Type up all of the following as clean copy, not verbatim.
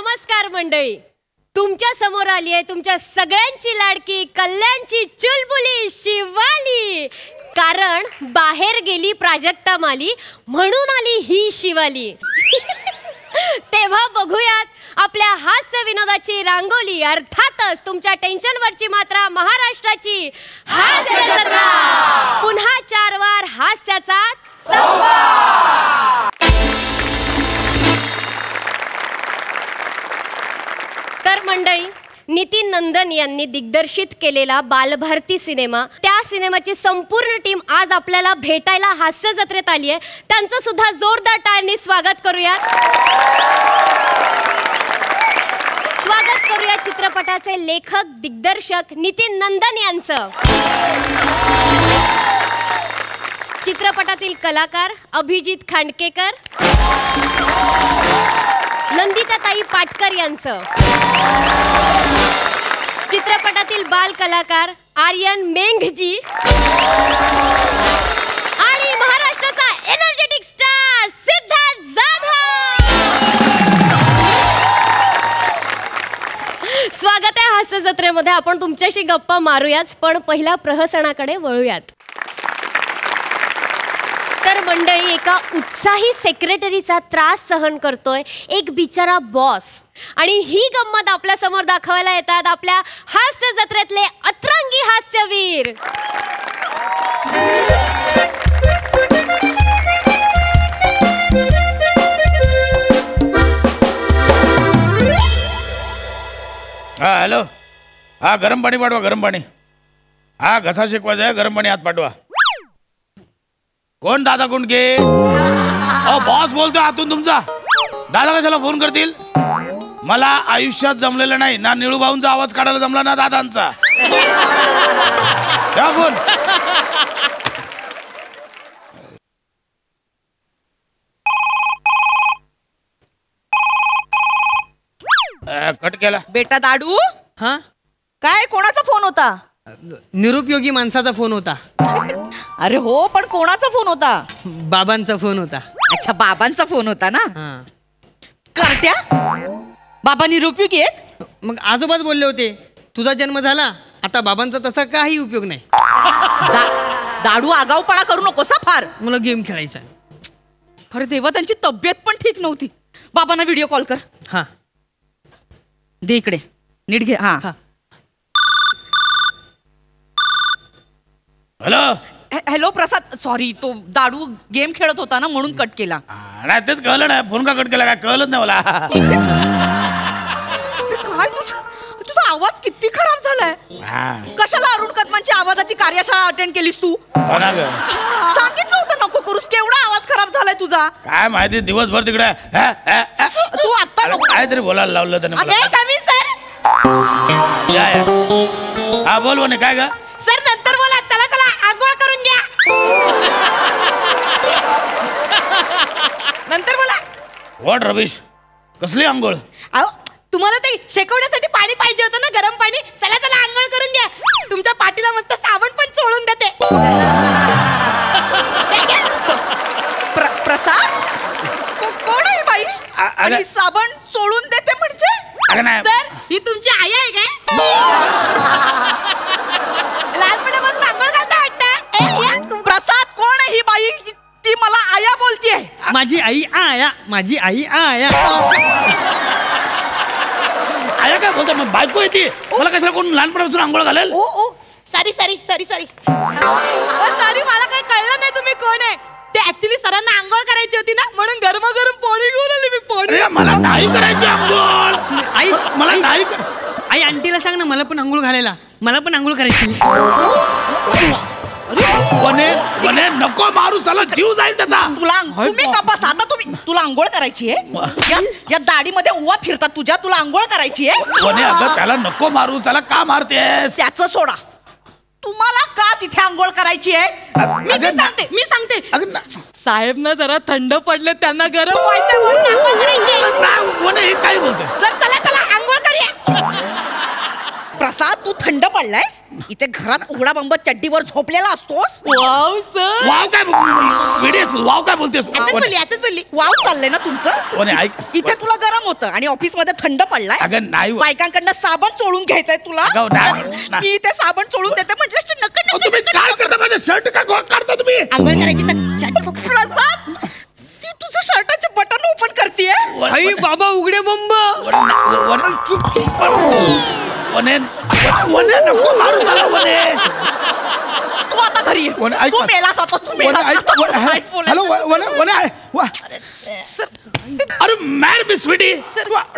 नमस्कार मंडळी. तुमच्या समोर आली आहे तुमच्या सगळ्यांची लाडकी कल्याणची चुलबुली शिवाली. कारण बाहेर गेली प्राजक्ता माली म्हणून आली ही शिवाली. तेव्हा बघूयात आपल्या हास्य विनोदाची रांगोली. अर्थातच तुमच्या टेन्शनवरची मात्रा महाराष्ट्राची हास्य जत्रा. पुन्हा 4 वार हास्याचा संवाद. तर मंडळी, नितीन नंदन यांनी दिग्दर्शित केलेला बालभारती सिनेमा, त्या सिनेमाची संपूर्ण टीम आज आपल्याला भेटायला हास्य जत्रेत आली आहे. त्यांचं सुद्धा जोरदार टाळ्यांनी स्वागत करूया. स्वागत करूया चित्रपटाचे लेखक दिग्दर्शक नितीन नंदन यांचं. चित्रपटातील कलाकार अभिजित खांडकेकर, नंदिताताई पाटकर यांचं. चित्रपटातील बाल कलाकार आर्यन मेंघजी आणि महाराष्ट्राचा एनर्जेटिक स्टार सिद्धार्थ जाधव. स्वागत आहे हास्य जत्रेमध्ये. आपण तुमच्याशी गप्पा मारूयाच, पण पहिला प्रहसनाकडे वळूयात. तर मंडळी, एका उत्साही सेक्रेटरीचा त्रास सहन करतोय एक बिचारा बॉस, आणि ही गंमत आपल्या समोर दाखवायला येतात आपल्या हास्य जत्रेतले अतरंगी हास्यवीर. हा हॅलो. हा गरम पाणी पाठवा, गरम पाणी. हा घसा शेकवायचा आहे, गरम पाणी हात पाठवा. कोण दादा कुंडके? बॉस बोलतोय आतून तुमचा. दादा कशाला फोन करतील? मला आयुष्यात जमलेलं नाही ना, निळू भाऊंचा आवाज काढायला जमला ना दादांचा. द्या फोन. कट केला. बेटा दाडू. हा, काय कोणाचा फोन होता? निरुपयोगी माणसाचा फोन होता. अरे हो, पण कोणाचा फोन होता? बाबांचा फोन होता. अच्छा, बाबांचा फोन होता ना. हा. करट्या, बाबा निरुपयोगी आहेत? मग आजोबाच बोलले होते तुझा जन्म झाला आता बाबांचा तसा काही उपयोग नाही. दाडू आगाऊपणा करू नकोस फार. मला गेम खेळायचा. अरे देवा, त्यांची तब्येत पण ठीक नव्हती. बाबांना व्हिडिओ कॉल कर. हा, दे इकडे, नीट घे. हा हा. हॅलो. हॅलो प्रसाद, सॉरी, तो दाडू गेम खेळत होता ना म्हणून कट केला. नाही तेच कळलं नाही. फोन का कट केला काय कळलंच नाही मला. काय तुझा आवाज किती खराब झालाय. कशाला अरुण कदमांची आवाजाची कार्यशाळा अटेंड केलीस तू? हो ना ग, सांगितलं होतं नको करूस. केवढा आवाज खराब झालाय तुझा. काय माहिती दिवसभर तिकडे तू आता काहीतरी बोलायला लावलं त्याने मला. हा बोल म्हणे. काय ग सर, नंतर बोला. चला चला, आंघोळ करून घ्या. नंतर बोला. What rubbish? कसली आंघोळ? अहो, तुम्हाला ते शेकवण्यासाठी पाणी पाहिजे होतं ना, गरम पाणी. चला चला, आंघोळ करून घ्या. तुमच्या पाठीला मस्त साबण पण चोळून देते. प्रसाद, कोण आहे बाई? आणि साबण चोळून देते म्हणजे? सर, ही तुमची आई आहे काय? लहानपणापासून आंघोळ घालता वाटतं. प्रसाद, कोण आहे ही बाई? ती मला आया बोलतीये. माझी आई आया. माझी आई आया. आया काय बोलतो? मग बायको येते. मला कशाला कोण लहानपणापासून आंघोळ घालेल? Oh sorry sorry sorry sorry sorry, मला काही कळलं नाही तुम्ही कोण आहे ते. ऍक्च्युली सरांना आंघोळ करायची होती ना, म्हणून गरमागरम पाणी घेऊन आली मी. पाणी मला नाही करायची आंघोळ. आई, मला नाही. आई आंटीला सांग ना मला पण आंघोळ घालायला. मला पण आंघोळ करायची. वने नको मारू, चला जीव जाईल त्याचा. तुम्ही कपास आता तुला आंघोळ करायची आहे? या दाढीमध्ये उवा फिरतात तुझ्या. तुला आंघोळ करायची आहे? वने अगं त्याला नको मारू. त्याला का मारतेस? त्याचं सोडा. तुम्हाला का तिथे आंघोळ करायची आहे? मी सांगते. साहेब ना जरा थंड पडले, त्यांना गरम व्हायचं म्हणून आंघोळ करायची. वने हे काय बोलतोय? सर चला चला, आंघोळ करूया. प्रसाद, तू थंड पडलायस इथे घरात उघडा बंब चड्डीवर झोपलेला असतोस. Wow sir. वाव काय वाव काय बोलतेस? याच बोलली. वाव चाललंय ना तुमचं. वने ऐक, इथे तुला गरम होतं आणि ऑफिस मध्ये थंड पडलाय. अगं नाही. बायकांकडनं साबण चोळून घ्यायचंय तुला. अगं, नाही. मी ते साबण चोळून देते म्हटलं नक्की तुम्ही काय करता? माझं शर्ट का काढता तुम्ही? आंघोळ करायची तर प्रसाद ती तुझं शर्टाचे बटन ओपन करतेय. आई बाबा उघडे बंब. वने नको मारू त्याला वने. तू आता घरी ये. वने ऐक. तू मेलास आता तू मेलास. हॅलो वने अरे मॅड मिस स्वीटी,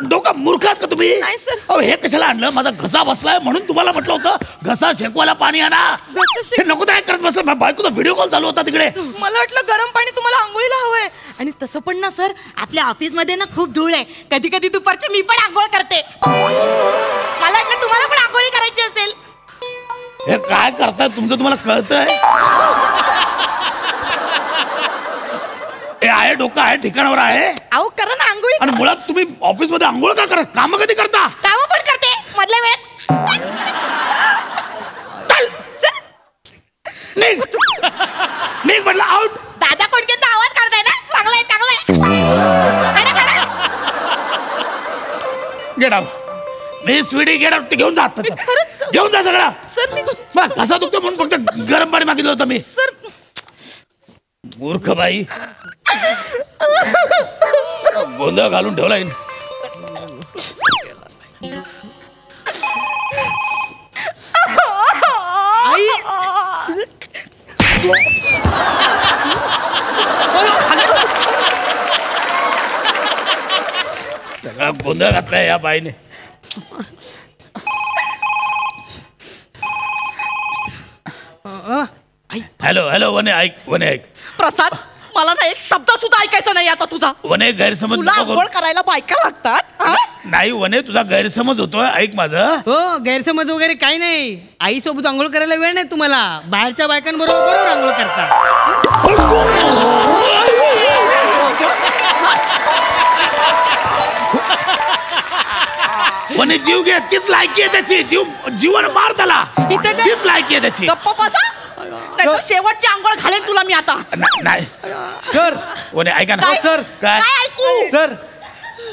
डोका मूर्खात का तुम्ही? नाही, सर. अहो हे कशाला आणलं? माझा घसा बसलाय म्हणून तुम्हाला म्हटलं होतं घसा शेकवायला पाणी आणा. हे नको काय करत बसलं. बायकोचा व्हिडिओ कॉल चालू होता तिकडे. मला वाटलं गरम पाणी तुम्हाला आंघोळीला हवंय. आणि तसं पण ना सर, आपल्या ऑफिस मध्ये ना खूप धूळ आहे. कधी कधी दुपारची मी पण आंघोळ करते. मला वाटलं तुम्हाला पण आंघोळी करायची असेल. हे काय करताय तुमचं? तुम्हाला कळतंय? हे आहे डोकं आहे ठिकाणावर आहे. अहो करा ना आंघोळी. आणि मुळात तुम्ही ऑफिस मध्ये आंघोळ का करता? काम कधी करता? कामं पण करते मधल्या वेळेत. चल निघ म्हटलं आउट. दादा कोणत्यांचा आवाज काढताय ना? चांगलाय गेट आउट. मी स्वीटी गेट आउट. घेऊन जा. घेऊन जा सगळं. सर मी बस घसा दुखतो म्हणून फक्त गरम पाणी मागितलं होतं मी. सर मूर्ख बाई. गोंधळ घालून ठेवलाय. आई सगळा गोंधळ घातलाय या बाईने. हॅलो वने ऐक. प्रसाद मला ना एक शब्द सुद्धा ऐकायचा नाही आता तुझा. वने गैरसमज तुला नको आंघोळ करू. करायला बायका लागतात. हा? नाही वने तुझा गैरसमज होतोय. ऐक माझं. हो गैरसमज वगैरे काही नाही. आई सोबत आंघोळ करायला वेळ नाही तुम्हाला. बाहेरच्या बायकांबरोबर आंघोळ करता. वने जीव घे. तीच लायकी आहे त्याची. जीवन मार त्याला. तीच लायकी आहे त्याची. गप्प बसा. त्याचं शेवटची आंघोळ घालेन तुला मी आता. नाही सर वने ऐका ना. काय? सर काय काय ऐकू? सर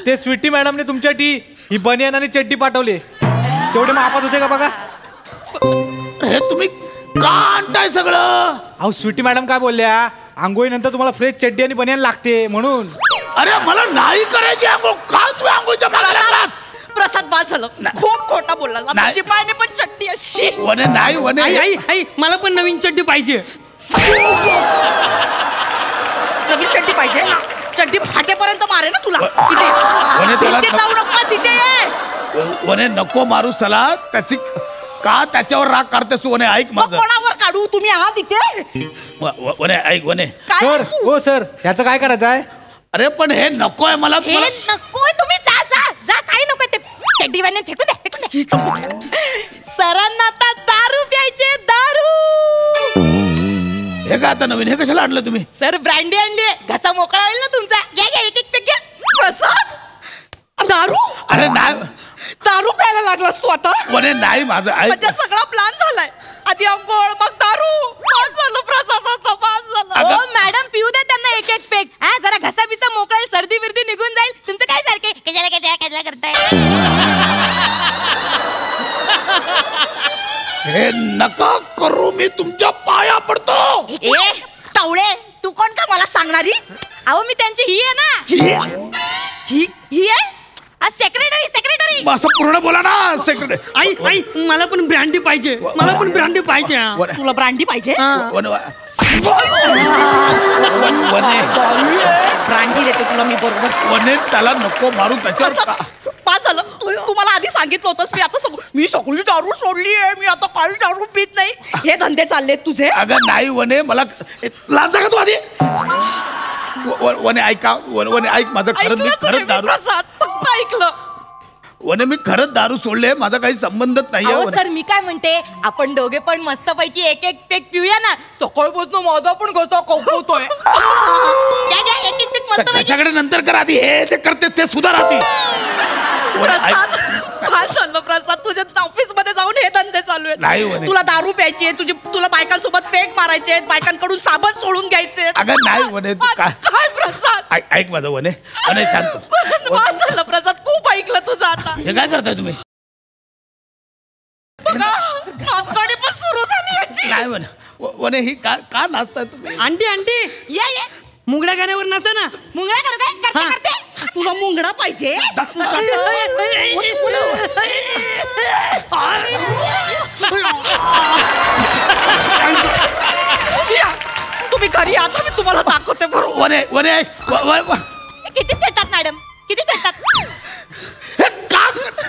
ते स्वीटी मॅडमने तुमच्यासाठी ही बनियान आणि चड्डी पाठवली. तेवढे मापात होते का बघा. हे तुम्ही का आणताय सगळं? अहो स्वीटी मॅडम काय बोलल्या, आंघोळीनंतर तुम्हाला फ्रेश चड्डी आणि बनियान लागते म्हणून. अरे मला नाही करायची आंघोळ. काय तुम्ही आंघोळीच्या मागे लागलात? प्रसाद बाद झालं. खूप खोटा बोलला. नाही. शिपायाने पण चट्टी अशी. वने नाही वने. आई आई आई मला पण नवीन चड्डी पाहिजे. नवीन चड्डी पाहिजे. चड्डी फाटेपर्यंत मारे ना तुला. वने त्याला इथे जाऊ नकोस. इथे ये. वने नको मारू चला. त्याची का त्याच्यावर राग काढतेस तू? वने ऐक मग माझं. कोणावर काढू? तुम्ही आहात इथे. वने ऐक वने. काय सर हो सर ह्याचं काय करायचं आहे? अरे पण हे नकोय मला. हे नकोय. तुम्ही जा काय नकोय ते चड्डी वाने फेकून द्या. सरांना आता दारू प्यायचे. दारू. हे काय आता नवीन? हे कशाला आणलं तुम्ही? सर ब्रँडी आणली. घसा मोकळा होईल ना तुमचा. घ्या एक पेक घ्या. प्रसाद दारू. अरे नाही दारू प्यायला लागलास तू आता. वने नाही माझं ऐक. म्हणजे सगळा प्लॅन झालाय. आधी आंघोळ मग दारू. बाद झालं प्रसादाचं. बाद झालं. अगं. हो मॅडम पिऊ द्या त्यांना एक पेक. हा जरा घसा बिसा मोकळा होईल. सर्दी बिर्दी निघून जाईल. तुमचं काय सारखे कशाला करताय? हे नका करू. मी तुमच्या पाया पडतो. ए टवळे तू कोण का मला सांगणारी? अहो मी त्यांची ही आहे ना. ही आहे सेक्रेटरी. असं पूर्ण बोला ना सेक्रेटरी. आई आई मला पण ब्रँडी पाहिजे. मला पण ब्रँडी पाहिजे. तुला ब्रँडी पाहिजे? ब्रँडी देते तुला मी बरोबर. वने त्याला नको मारू. त्याच्यावर पाच झालं. तू मला आधी सांगितलं होतंस. मी आता मी सगळी दारू सोडली आहे. मी आता काळी दारू पित नाही. हे धंदे चालले तुझे. अगं नाही वने मला लाज का तू आधी. वने ऐका. वने ऐक माझं. खरं मी खरंच दारू. प्रसाद फक्त ऐकलं. वने मी खरंच दारू सोडले. माझा काही संबंधच अहो नाहीये. सर मी काय म्हणते आपण दोघे पण मस्त पैकी एक पेक पिऊया ना. सकाळपासून माझा पण घसा कवकवतोय. घ्या एक पेक मस्त पैकी. कशाकडे नंतर कर. आधी हे ते करतेस ते सुधार आधी. प्रसाद काय चाललं प्रसाद? तुझ्या ऑफिस मध्ये जाऊन हे धंदे चालू नाही आहे. म्हणे. तुला दारू प्यायची आहे, तुला बायकांसोबत पेक मारायचे आहेत, बायकांकडून साबण सोडून घ्यायचे आहेत. अगं नाही म्हणे तू काय काय प्रसाद ऐक माझं वने वने शांत. वाद झालं प्रसाद, खूप ऐकलं तुझं आता. हे काय करताय तुम्ही? नाचगाणी पण सुरू झाली याची. नाही म्हणे वने ही का नाचताय तुम्ही? आंटी आंटी ये मुंगड्या गाण्यावर नाचा ना. मुंगळा करते. तुला मुंगडा पाहिजे. तुम्ही घरी आता मी तुम्हाला दाखवते बरोबर. वने वने ऐक किती चटतात मॅडम, किती चटतात.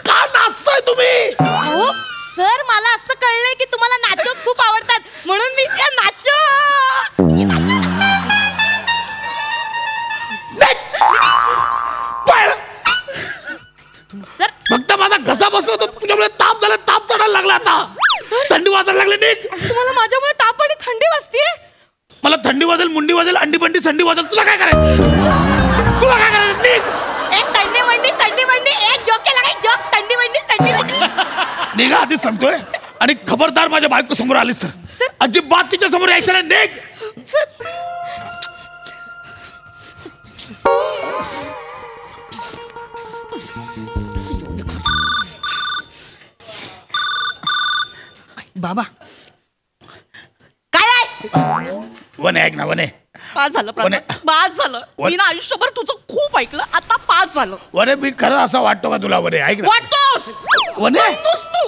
का नाचताय तुम्ही? हो सर, मला असं कळलंय की तुम्हाला नाचो खूप आवडतात, म्हणून मी त्या नाचो. सर फक्त माझा घसा बसला तर तुझ्यामुळे ताप झाला, ताप चढायला लागला. आता थंडी वाजायला लागली. निघ. तुम्हाला माझ्यामुळे ताप आणि थंडी वाजते. मला थंडी वाजेल, मुंडी वाजेल, अंडी बंडी थंडी वाजेल. तुला काय करायचं? तुला काय करायचं? निघ. एक थंडी मंडी एक जोक केला काय जोक. थंडी मंडी निघा आधीच सांगतोय. आणि खबरदार माझ्या बायको समोर आलीस तर अजिबात तिच्या समोर यायचं नाही. निघ. बाबा काय आहे? वने ऐक ना वने पास झालं प्रसाद, पास झालं. मी ना आयुष्यभर तुझं खूप ऐकलं, आता पास झालं. वने मी खरं असं वाटतो का तुला? वने ऐक ना. वाटतोस वने वाटतोस तू.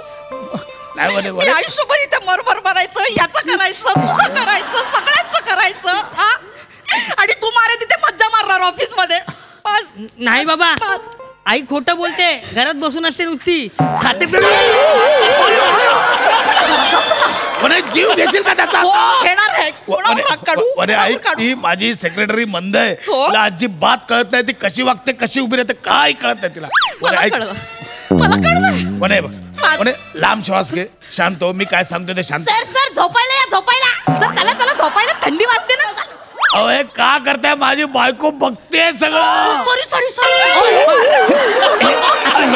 नाही वने मी वने आयुष्यभर इथे मरमर मारायचं, याचं करायचं, तुझं करायचं, सगळ्यांचं करायचं. हा? आणि तू मारे तिथे मज्जा मारणार ऑफिस मध्ये. पास नाही बाबा, पास. आई खोटं बोलते. घरात बसून असते नुसती खाते. वने जीव घेशील का त्याचा? घेणार आहे. कोणावर हात काढू? वने कोणावर ऐक, काढू? ही माझी सेक्रेटरी मंद आहे. हो? तिला अजिबात कळत नाही ती कशी वागते, कशी उभी राहते, काय कळत नाही तिला. वने मला ऐक. कळलं, मला कळलं. वने बघ वने लांब श्वास घे. शांत हो. मी काय सांगतो ते शांत. सर झोपायला या, झोपायला. सर चला झोपायला, थंडी वाजते ना. अहो हे का करताय? माझी बायको बघते सगळं. सॉरी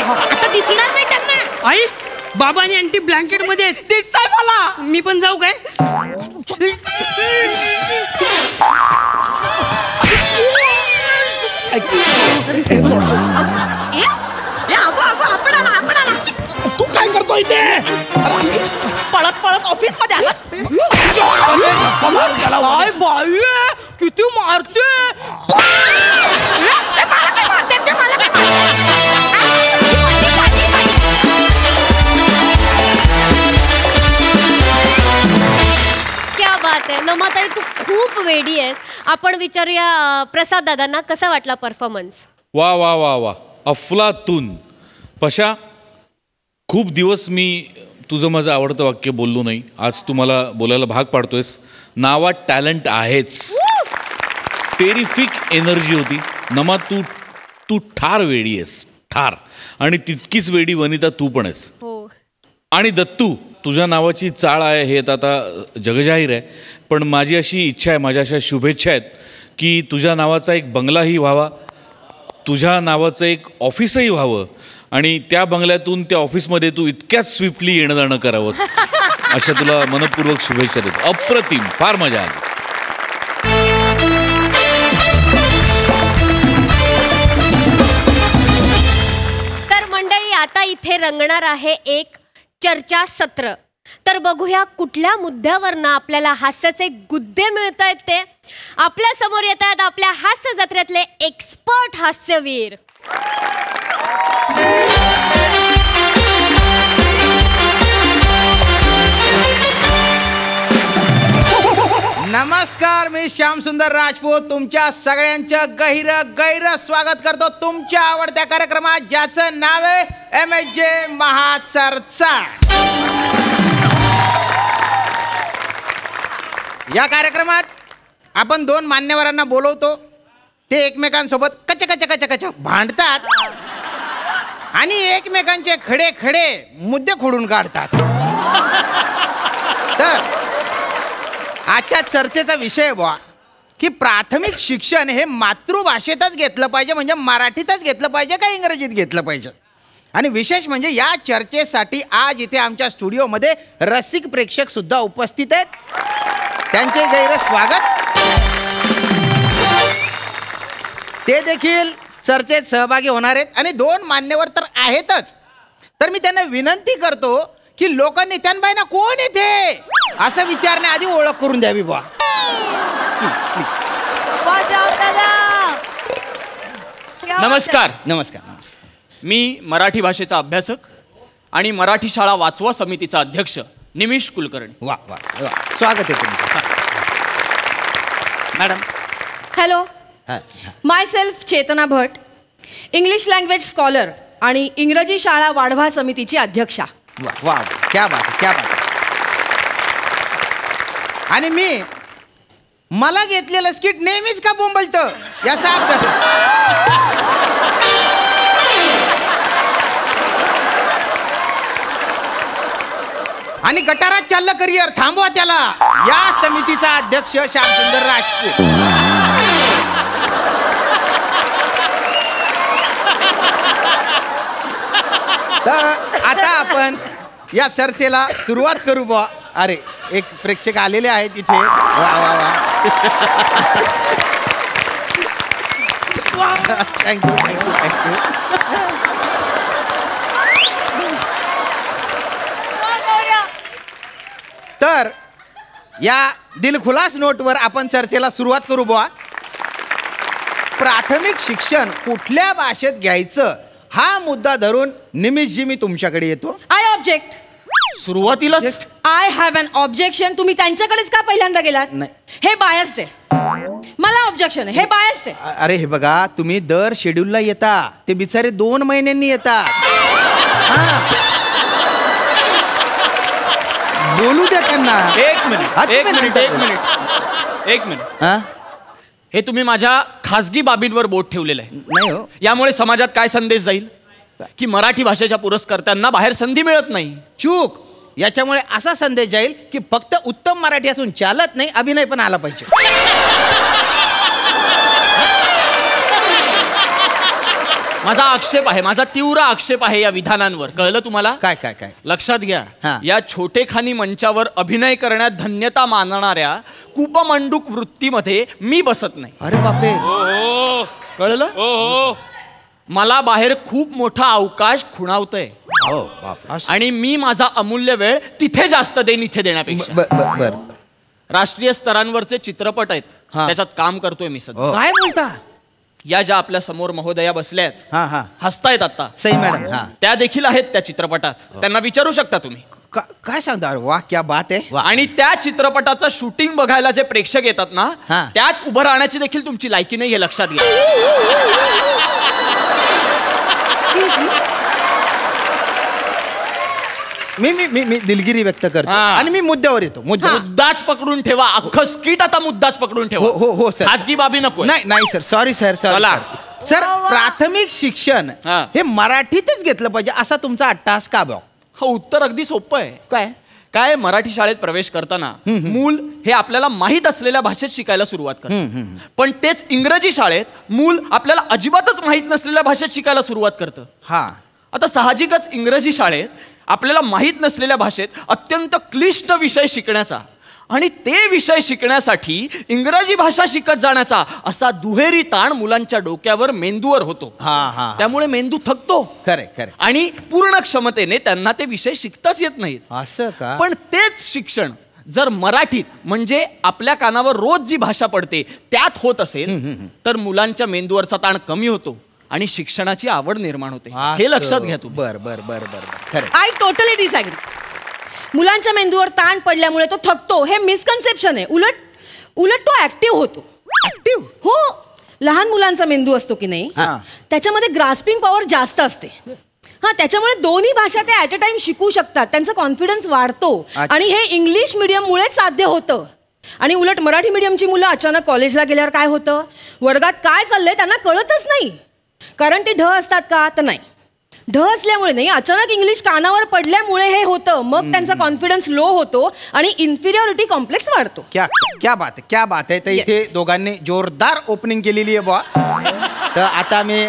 आता दिसणार नाही त्यांना. आई बाबा आणि आंटी ब्लँकेट मध्ये दिसतंय मला. मी पण जाऊ काय? आपण आला. तू काय करतोय इथे? पळत पळत ऑफिस मध्ये आला. त्याला काय बाई आहे, किती मारते. मला काय मारतेस का? मला काय क्या बात आहे नमाताई, तू खूप वेडी आहेस. आपण विचारूया प्रसाद दादांना कसा वाटला परफॉर्मन्स. वा वा वा वा अफलातून. पशा, खूप दिवस मी तुझं माझं आवडतं वाक्य बोललो नाही. आज तू मला बोलायला भाग पाडतोयस. नावात टॅलेंट आहेच. टेरिफिक एनर्जी होती. नमा तू ठार वेडी आहेस, ठार. आणि तितकीच वेडी वनिता तू पण आहेस. हो. आणि दत्तू, तुझ्या नावाची चाळ आहे हे आता जगजाहीर आहे. पण माझी अशी इच्छा आहे, माझ्या अशा शुभेच्छा आहेत की तुझ्या नावाचा एक बंगलाही व्हावा, तुझ्या नावाचं एक ऑफिसही व्हावं आणि त्या बंगल्यातून त्या ऑफिसमध्ये तू इतक्याच स्विफ्टली येणं जाणं करावंस. अशा तुला मनपूर्वक शुभेच्छा देतो. अप्रतिम, फार मजा आली. तर मंडळी, आता इथे रंगणार आहे एक चर्चा सत्र. तर बघूया कुठल्या मुद्द्यावरनं आपल्याला हास्याचे गुद्दे मिळत आहेत ते. आपल्या समोर येत आहेत आपल्या हास्य जत्रेतले एक्सपर्ट हास्यवीर. नमस्कार, मी श्याम सुंदर राजपूत तुमच्या सगळ्यांचं गहिरं स्वागत करतो तुमच्या आवडत्या कार्यक्रमात, ज्याचं नाव आहे MSJ महाचर्चा. या कार्यक्रमात आपण दोन मान्यवरांना बोलवतो. ते एकमेकांसोबत कच भांडतात आणि एकमेकांचे खडे मुद्दे खोडून काढतात. तर आजच्या चर्चेचा विषय बुवा की प्राथमिक शिक्षण हे मातृभाषेतच घेतलं पाहिजे, म्हणजे मराठीतच घेतलं पाहिजे का इंग्रजीत घेतलं पाहिजे. आणि विशेष म्हणजे या चर्चेसाठी आज इथे आमच्या स्टुडिओमध्ये रसिक प्रेक्षक सुद्धा उपस्थित आहेत. त्यांचे गैर स्वागत. ते देखील चर्चेत सहभागी होणार आहेत आणि 2 मान्यवर तर आहेतच. तर मी त्यांना विनंती करतो की लोकनेत्यांबाईंना कोण येते असं विचारण्याआधी ओळख करून द्यावी बुवा. नमस्कार. नमस्कार. मी मराठी भाषेचा अभ्यासक आणि मराठी शाळा वाचवा समितीचा अध्यक्ष निमिष कुलकर्णी. वा वा वा, स्वागत आहे तुमचं. मॅडम. हॅलो, माय सेल्फ चेतना भट, इंग्लिश लँग्वेज स्कॉलर आणि इंग्रजी शाळा वाढवा समितीची अध्यक्षा. वा वा, क्या बात क्या बात. आणि मी मला घेतलेलं स्किट नेहमीच का बोंबलतं याचा अभ्यास. आणि गटारात चाललं करिअर, थांबवा त्याला. या समितीचा अध्यक्ष श्यामसुंदर राजपूत. तर आता आपण या चर्चेला सुरुवात करू बुवा. अरे एक प्रेक्षक आलेले आहेत इथे. वा वा वा. Thank you thank you thank you. तर या दिलखुलास नोटवर आपण चर्चेला सुरुवात करू बुवा. प्राथमिक शिक्षण कुठल्या भाषेत घ्यायचं हा मुद्दा धरून निमिषजी मी तुमच्याकडे येतो. I object. सुरुवातीलाच आय हॅव अन ऑब्जेक्शन. तुम्ही त्यांच्याकडेच का पहिल्यांदा गेलात? नाही. हे बायस्ड आहे. मला ऑब्जेक्शन आहे. हे बायस्ड आहे. अरे हे बघा, तुम्ही दर शेड्यूलला येता, ते बिचारे 2 महिन्यांनी येतात. बोलू द्या त्यांना. एक मिनिट. हे तुम्ही माझ्या खासगी बाबींवर बोट ठेवलेलं आहे. नाही हो. यामुळे समाजात काय संदेश जाईल की मराठी भाषेच्या पुरस्कर्त्यांना बाहेर संधी मिळत नाही. चूक. याच्यामुळे असा संदेश जाईल की फक्त उत्तम मराठी असून चालत नाही, अभिनय पण आला पाहिजे. माझा आक्षेप आहे, माझा तीव्र आक्षेप आहे या विधानांवर. कळलं तुम्हाला? काय काय काय. लक्षात घ्या. हा. या छोटेखानी मंचावर अभिनय करण्यात धन्यता मानणाऱ्या कूपमंडूक वृत्तीमध्ये मी बसत नाही. अरे बापरे. कळलं? मला बाहेर खूप मोठा अवकाश खुणावतोय हो बाप. आणि मी माझा अमूल्य वेळ तिथे जास्त देईन इथे देण्यापेक्षा. बर. राष्ट्रीय स्तरांवरचे चित्रपट आहेत, हा. त्याच्यात काम करतोय मी सध्या. काय बोलता? या ज्या आपल्या समोर महोदया बसल्यात, हा हसतायत आता, सई मॅडम. हा. त्या देखील आहेत त्या चित्रपटात. त्यांना विचारू शकता तुम्ही. काय सांगता? वा क्या बात आहे. आणि त्या चित्रपटाचं शूटिंग बघायला जे प्रेक्षक येतात ना, हा. त्यात उभं राहण्याची देखील तुमची लायकी नाही हे लक्षात घ्या. मी दिलगिरी व्यक्त करतो हा. आणि मी मुद्द्यावर येतो. मुद्दाच पकडून ठेवा. अख्खं स्किट आता मुद्दाच पकडून ठेवा. हो सर. खासगी बाबी नको. नाही सर. Sorry sir. सर प्राथमिक शिक्षण हा. हे मराठीतच घेतलं पाहिजे असा तुमचा अट्टास का भाऊ? हो, उत्तर अगदी सोपं आहे. काय मराठी शाळेत प्रवेश करताना मूल हे आपल्याला माहीत असलेल्या भाषेत शिकायला सुरुवात करतं. पण तेच इंग्रजी शाळेत मूल आपल्याला अजिबातच माहीत नसलेल्या भाषेत शिकायला सुरुवात करतं. हा. आता साहजिकच इंग्रजी शाळेत आपल्याला माहीत नसलेल्या भाषेत अत्यंत क्लिष्ट विषय शिकण्याचा आणि ते विषय शिकण्यासाठी इंग्रजी भाषा शिकत जाण्याचा असा दुहेरी ताण मुलांच्या डोक्यावर, मेंदूवर होतो. त्यामुळे मेंदू थकतो. खरे. आणि पूर्ण क्षमतेने त्यांना ते विषय शिकताच येत नाहीत. असं का? पण तेच शिक्षण जर मराठीत म्हणजे आपल्या कानावर रोज जी भाषा पडते त्यात होत असेल तर मुलांच्या मेंदूवरचा ताण कमी होतो आणि शिक्षणाची आवड निर्माण होते. हे लक्षात घ्या तू. बर. खरे. I totally disagree. मुलांच्या मेंदूवर ताण पडल्यामुळे तो थकतो हे मिसकन्सेप्शन आहे. उलट तो ऍक्टिव्ह होतो. ऍक्टिव्ह? हो. लहान मुलांचा मेंदू असतो की नाही, त्याच्यामध्ये ग्रास्पिंग पॉवर जास्त असते. त्याच्यामुळे दोन्ही भाषा ते ऍट अ टाइम शिकू शकतात. त्यांचा कॉन्फिडन्स वाढतो आणि हे इंग्लिश मीडियममुळे साध्य होतं. आणि उलट मराठी मीडियमची मुलं अचानक कॉलेजला गेल्यावर काय होतं, वर्गात काय चाललंय त्यांना कळतच नाही. कारण ते ढ असतात का? तर नाही. ढ असल्यामुळे नाही, अचानक इंग्लिश कानावर पडल्यामुळे हे होतं. मग त्यांचा कॉन्फिडन्स लो होतो आणि इन्फिरियरिटी कॉम्प्लेक्स वाढतो. क्या बात आहे. तर इथे दोघांनी जोरदार ओपनिंग केलेली आहे बुवा. तर आता मी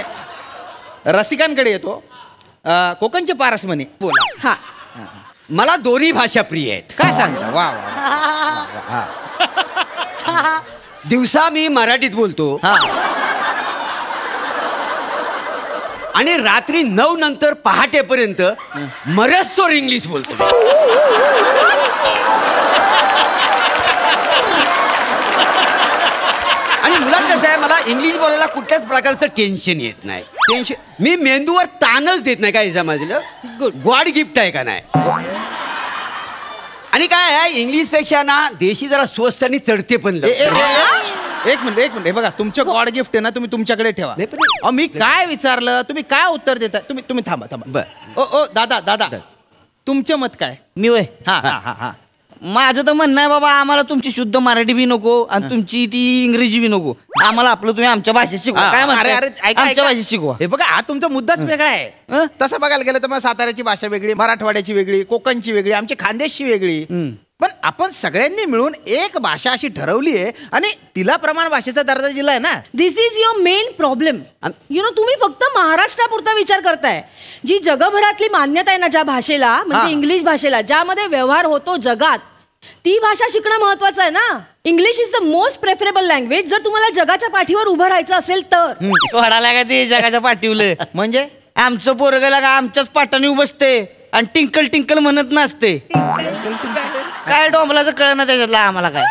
रसिकांकडे येतो. कोकणचे पारस म्हणे बोला. हा मला दोन्ही भाषा प्रिय आहेत. काय सांगता? वा वा वा. दिवसा मी मराठीत बोलतो हा आणि रात्री 9 नंतर पहाटेपर्यंत मरस्तोर इंग्लिश बोलतो. आणि मुलात कसं आहे, मला इंग्लिश बोलायला कुठल्याच प्रकारचं टेन्शन येत नाही. मी मेंदूवर ताणच देत नाही. काय माझं गॉड गिफ्ट आहे का नाही. आणि काय आहे, इंग्लिश पेक्षा ना देशी जरा स्वस्त आणि चढते पण. एक मिनिट हे बघा, तुमचं गॉड गिफ्ट आहे ना, तुम्ही तुमच्याकडे ठेवा. मी काय विचारलं, तुम्ही काय उत्तर देता? तुम्ही थांबा. बर. ओ दादा तुमचं मत काय? मी वय हा माझं तर म्हणणं आहे बाबा, आम्हाला तुमची शुद्ध मराठी बी नको आणि तुमची ती इंग्रजी बी नको. आम्हाला आपलं तुम्ही आमच्या भाषेत शिकवा. काय म्हणताय? आमच्या भाषेत शिकवा. हे बघा, हा तुमचा मुद्दाच वेगळा आहे. तसं बघायला गेलं तर मग साताऱ्याची भाषा वेगळी, मराठवाड्याची वेगळी, कोकणची वेगळी, आमची खानदेशची वेगळी. पण आपण सगळ्यांनी मिळून एक भाषा अशी ठरवली आहे आणि तिला प्रमाण भाषेचा दर्जा दिलाय ना. दिस इज युअर मेन प्रॉब्लेम. तुम्ही फक्त महाराष्ट्रापुरता विचार करताय. जी जगभरातली मान्यता आहे ना ज्या भाषेला, म्हणजे इंग्लिश भाषेला, ज्यामध्ये व्यवहार होतो जगात, ती भाषा शिकणं महत्वाचं आहे ना. English is the most preferable language जर तुम्हाला जगाच्या पाठीवर उभं राहायचं असेल तर. सोडायला का ते जगाच्या पाठीवलं म्हणजे आमचं पोरगला का आमच्याच पाठाने बसते आणि टिंकल टिंकल म्हणत नसते. काय डोंबलाचं कळ ना त्याच्यातला आम्हाला काय.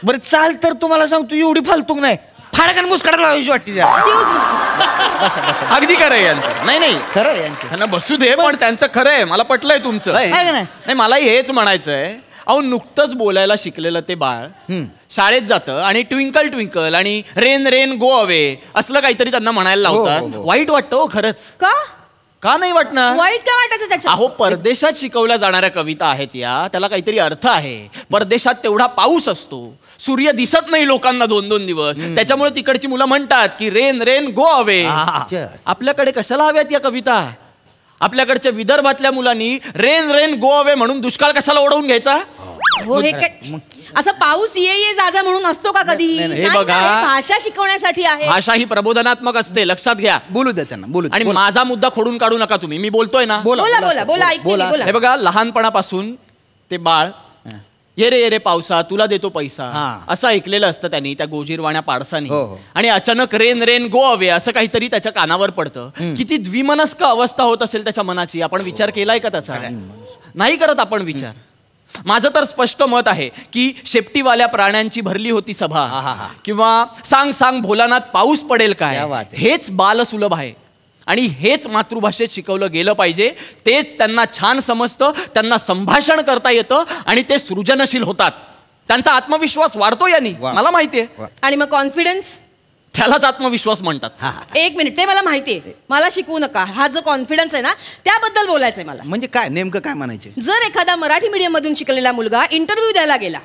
बरं चाल तर तुम्हाला सांगतो, एवढी फालतूक नाही, फाडकन मुस्कडात लावायची वाटते त्या. अगदी खरं आहे यांचं. नाही खरं आहे यांचं. त्यांना बसू दे, पण त्यांचं खरं आहे. मला पटलंय तुमचं. नाही मलाही हेच म्हणायचंय. अहो नुकतंच बोलायला शिकलेलं ते बाळ शाळेत जातं आणि ट्विंकल ट्विंकल आणि रेन रेन गो अवे असलं काहीतरी त्यांना म्हणायला लावतात. वाईट वाटतं हो खरंच. का नाही वाटणार? वाईट काय वाटायचं त्याच्यात? अहो परदेशात शिकवल्या जाणाऱ्या कविता आहेत या, त्याला काहीतरी अर्थ आहे. परदेशात तेवढा पाऊस असतो, सूर्य दिसत नाही लोकांना 2-2 दिवस, त्याच्यामुळे तिकडची मुलं म्हणतात की रेन रेन गो अवे. आपल्याकडे कशाला हव्यात या कविता? आपल्याकडच्या विदर्भातल्या मुलांनी रेन रेन गो अवे म्हणून दुष्काळ कशाला ओढवून घ्यायचा? हो हे काय असं पाऊस ये जा म्हणून असतो का कधी? हे बघा, भाषा शिकवण्यासाठी आहे. भाषा ही प्रबोधनात्मक असते, लक्षात घ्या. बोलू दे त्यांना, बोलू. आणि माझा मुद्दा खोडून काढू नका तुम्ही. मी बोलतोय ना. बोला. हे बघा, लहानपणापासून ते बाळ ये रे पावसा तुला देतो पैसा असं ऐकलेलं असतं त्यांनी त्या गोजीरवाण्या पाडसानी. आणि अचानक रेन रेन गो अवे असं काहीतरी त्याच्या कानावर पडतं. किती द्विमनस्क अवस्था होत असेल त्याच्या मनाची. आपण विचार केलाय का त्याचा? नाही करत आपण विचार. माझं तर स्पष्ट मत आहे की शेपटीवाल्या प्राण्यांची भरली होती सभा किंवा सांग सांग भोलानाथ पाऊस पडेल काय, हेच बालसुलभ आहे. आणि हेच मातृभाषेत शिकवलं गेलं पाहिजे. तेच त्यांना छान समजतं, त्यांना संभाषण करता येतं आणि ते सृजनशील होतात. त्यांचा आत्मविश्वास वाढतो यांनी, मला माहितीये. आणि मग कॉन्फिडन्स, त्यालाच आत्मविश्वास म्हणतात. एक मिनिट, ते मला माहितीये. मला शिकवू नका. हा जो कॉन्फिडन्स आहे ना त्याबद्दल बोलायचंय मला. म्हणजे काय नेमकं काय म्हणायचे? जर एखादा मराठी मीडियम मधून शिकलेला मुलगा इंटरव्ह्यू द्यायला गेला,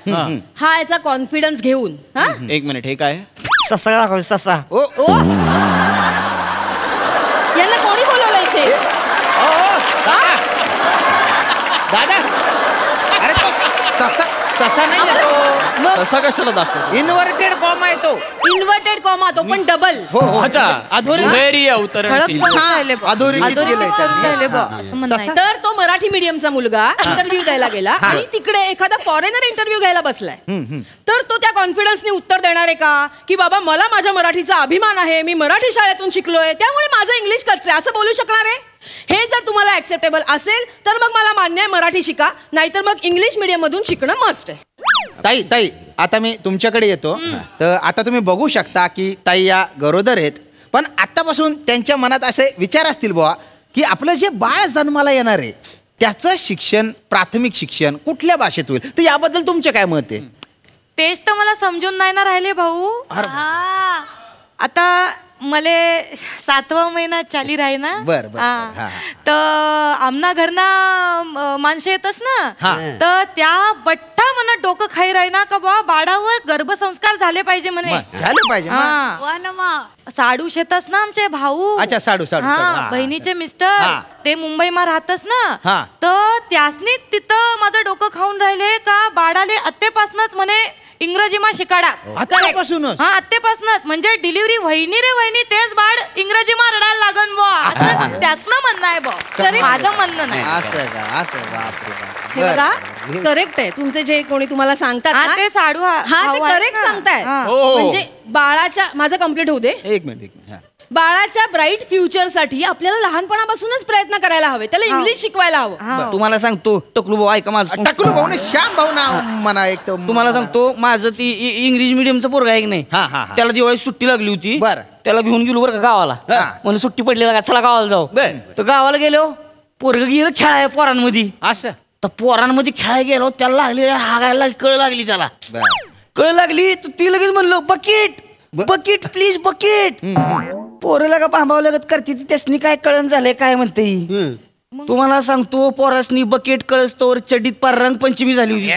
हा याचा कॉन्फिडन्स घेऊन. एक मिनिट, हे काय? ससा ससा. यांना कोणी बोलवलं इथे? दादा, अरे तो ससा नाही तो. ससा कशाला दाखव? इन्व्हर्टेड कॉमा आहे तो. इन्व्हर्टेड कॉमा, तो पण डबल. तर तो मराठी मीडियमचा मुलगा इंटरव्ह्यू द्यायला गेला आणि तिकडे एखादा फॉरेनर इंटरव्ह्यू घ्यायला बसलाय. तर तो त्या कॉन्फिडन्सने उत्तर देणार आहे का की बाबा मला माझ्या मराठीचा अभिमान आहे, मी मराठी शाळेतून शिकलोय त्यामुळे माझं इंग्लिश कच्चं आहे, असं बोलू शकणार आहे? हे जर तुम्हाला ऍक्सेप्टेबल असेल तर मग मला मान्य आहे, मराठी शिका. नाहीतर मग इंग्लिश मीडियम मधून शिकणं मस्ट आहे. ताई आता मी तुमच्याकडे येतो. तर आता तुम्ही बघू शकता की ताई या गरोदर आहेत, पण आतापासून त्यांच्या मनात असे विचार असतील बुवा की आपलं जे बाळ जन्माला येणार आहे त्याचं शिक्षण, प्राथमिक शिक्षण कुठल्या भाषेत होईल. तर याबद्दल तुमचे काय मत आहे? तेच तर मला समजून नाही ना राहिले भाऊ. आता मले 7वा महिना चाली राही ना. बर. तर आमना घरना माणसं येतच ना, तर त्या बट्टा मना डोकं खाई राही ना का बा बाळावर गर्भसंस्कार झाले पाहिजे म्हणे. झाले पाहिजे. साडू शेतच ना आमचे भाऊ. अच्छा, साडू. बहिणीचे मिस्टर ते मुंबईमा राहतच ना, तर त्यासनी तिथं माझं डोकं खाऊन राहिले का बाळाले आत्तेपासूनच म्हणे इंग्रजी मा शिकाडा. आतापासूनच हा आत्तेपासूनच म्हणजे डिलिव्हरी वहिनी रे वहिनी तेच बाळ इंग्रजी मा रडायला लागन बुवा. त्यासनं म्हणणं आहे बुवा, माझं म्हणणं नाही. असं का असं बापरे हे बघा करेक्ट आहे तुमचे जे कोणी तुम्हाला सांगतात हा ना, ते साडू हा ते करेक्ट सांगताय. म्हणजे बाळाच्या माझं कंप्लीट होऊ दे. एक मिनिट हा. बाळाच्या ब्राईट फ्युचर साठी आपल्याला लहानपणापासूनच प्रयत्न करायला हवे, त्याला इंग्लिश शिकवायला हवं. तुम्हाला सांगतो टकलू भाऊ ऐका माझं. टकलू भाऊ ना श्याम भाऊ ना म्हणा एक तर तुम्हाला सांगतो माझं ती इंग्लिश मिडियमचं पोरग आहे की नाही, त्याला दिवाळी सुट्टी लागली होती. बरं. त्याला घेऊन गेलो बरं का गावाला. म्हणून सुट्टी पडली का चला गावाला जाऊ. तर गावाला गेलो पोरग गेलं खेळाय पोरांमध्ये. असं तर पोरांमध्ये खेळायला गेलो त्याला लागली हागायला कळ लागली त्याला. कळ लागली तर ती लगेच म्हणलं बकेट बकेट प्लीज बकेट. पोरला का पांबावं लागत करते ती त्यासनी काय कळण झालंय काय म्हणते. तुम्हाला सांगतो पोरासनी बकेट कळस्तोवर चड्डीत पार रंगपंचमी झाली होती.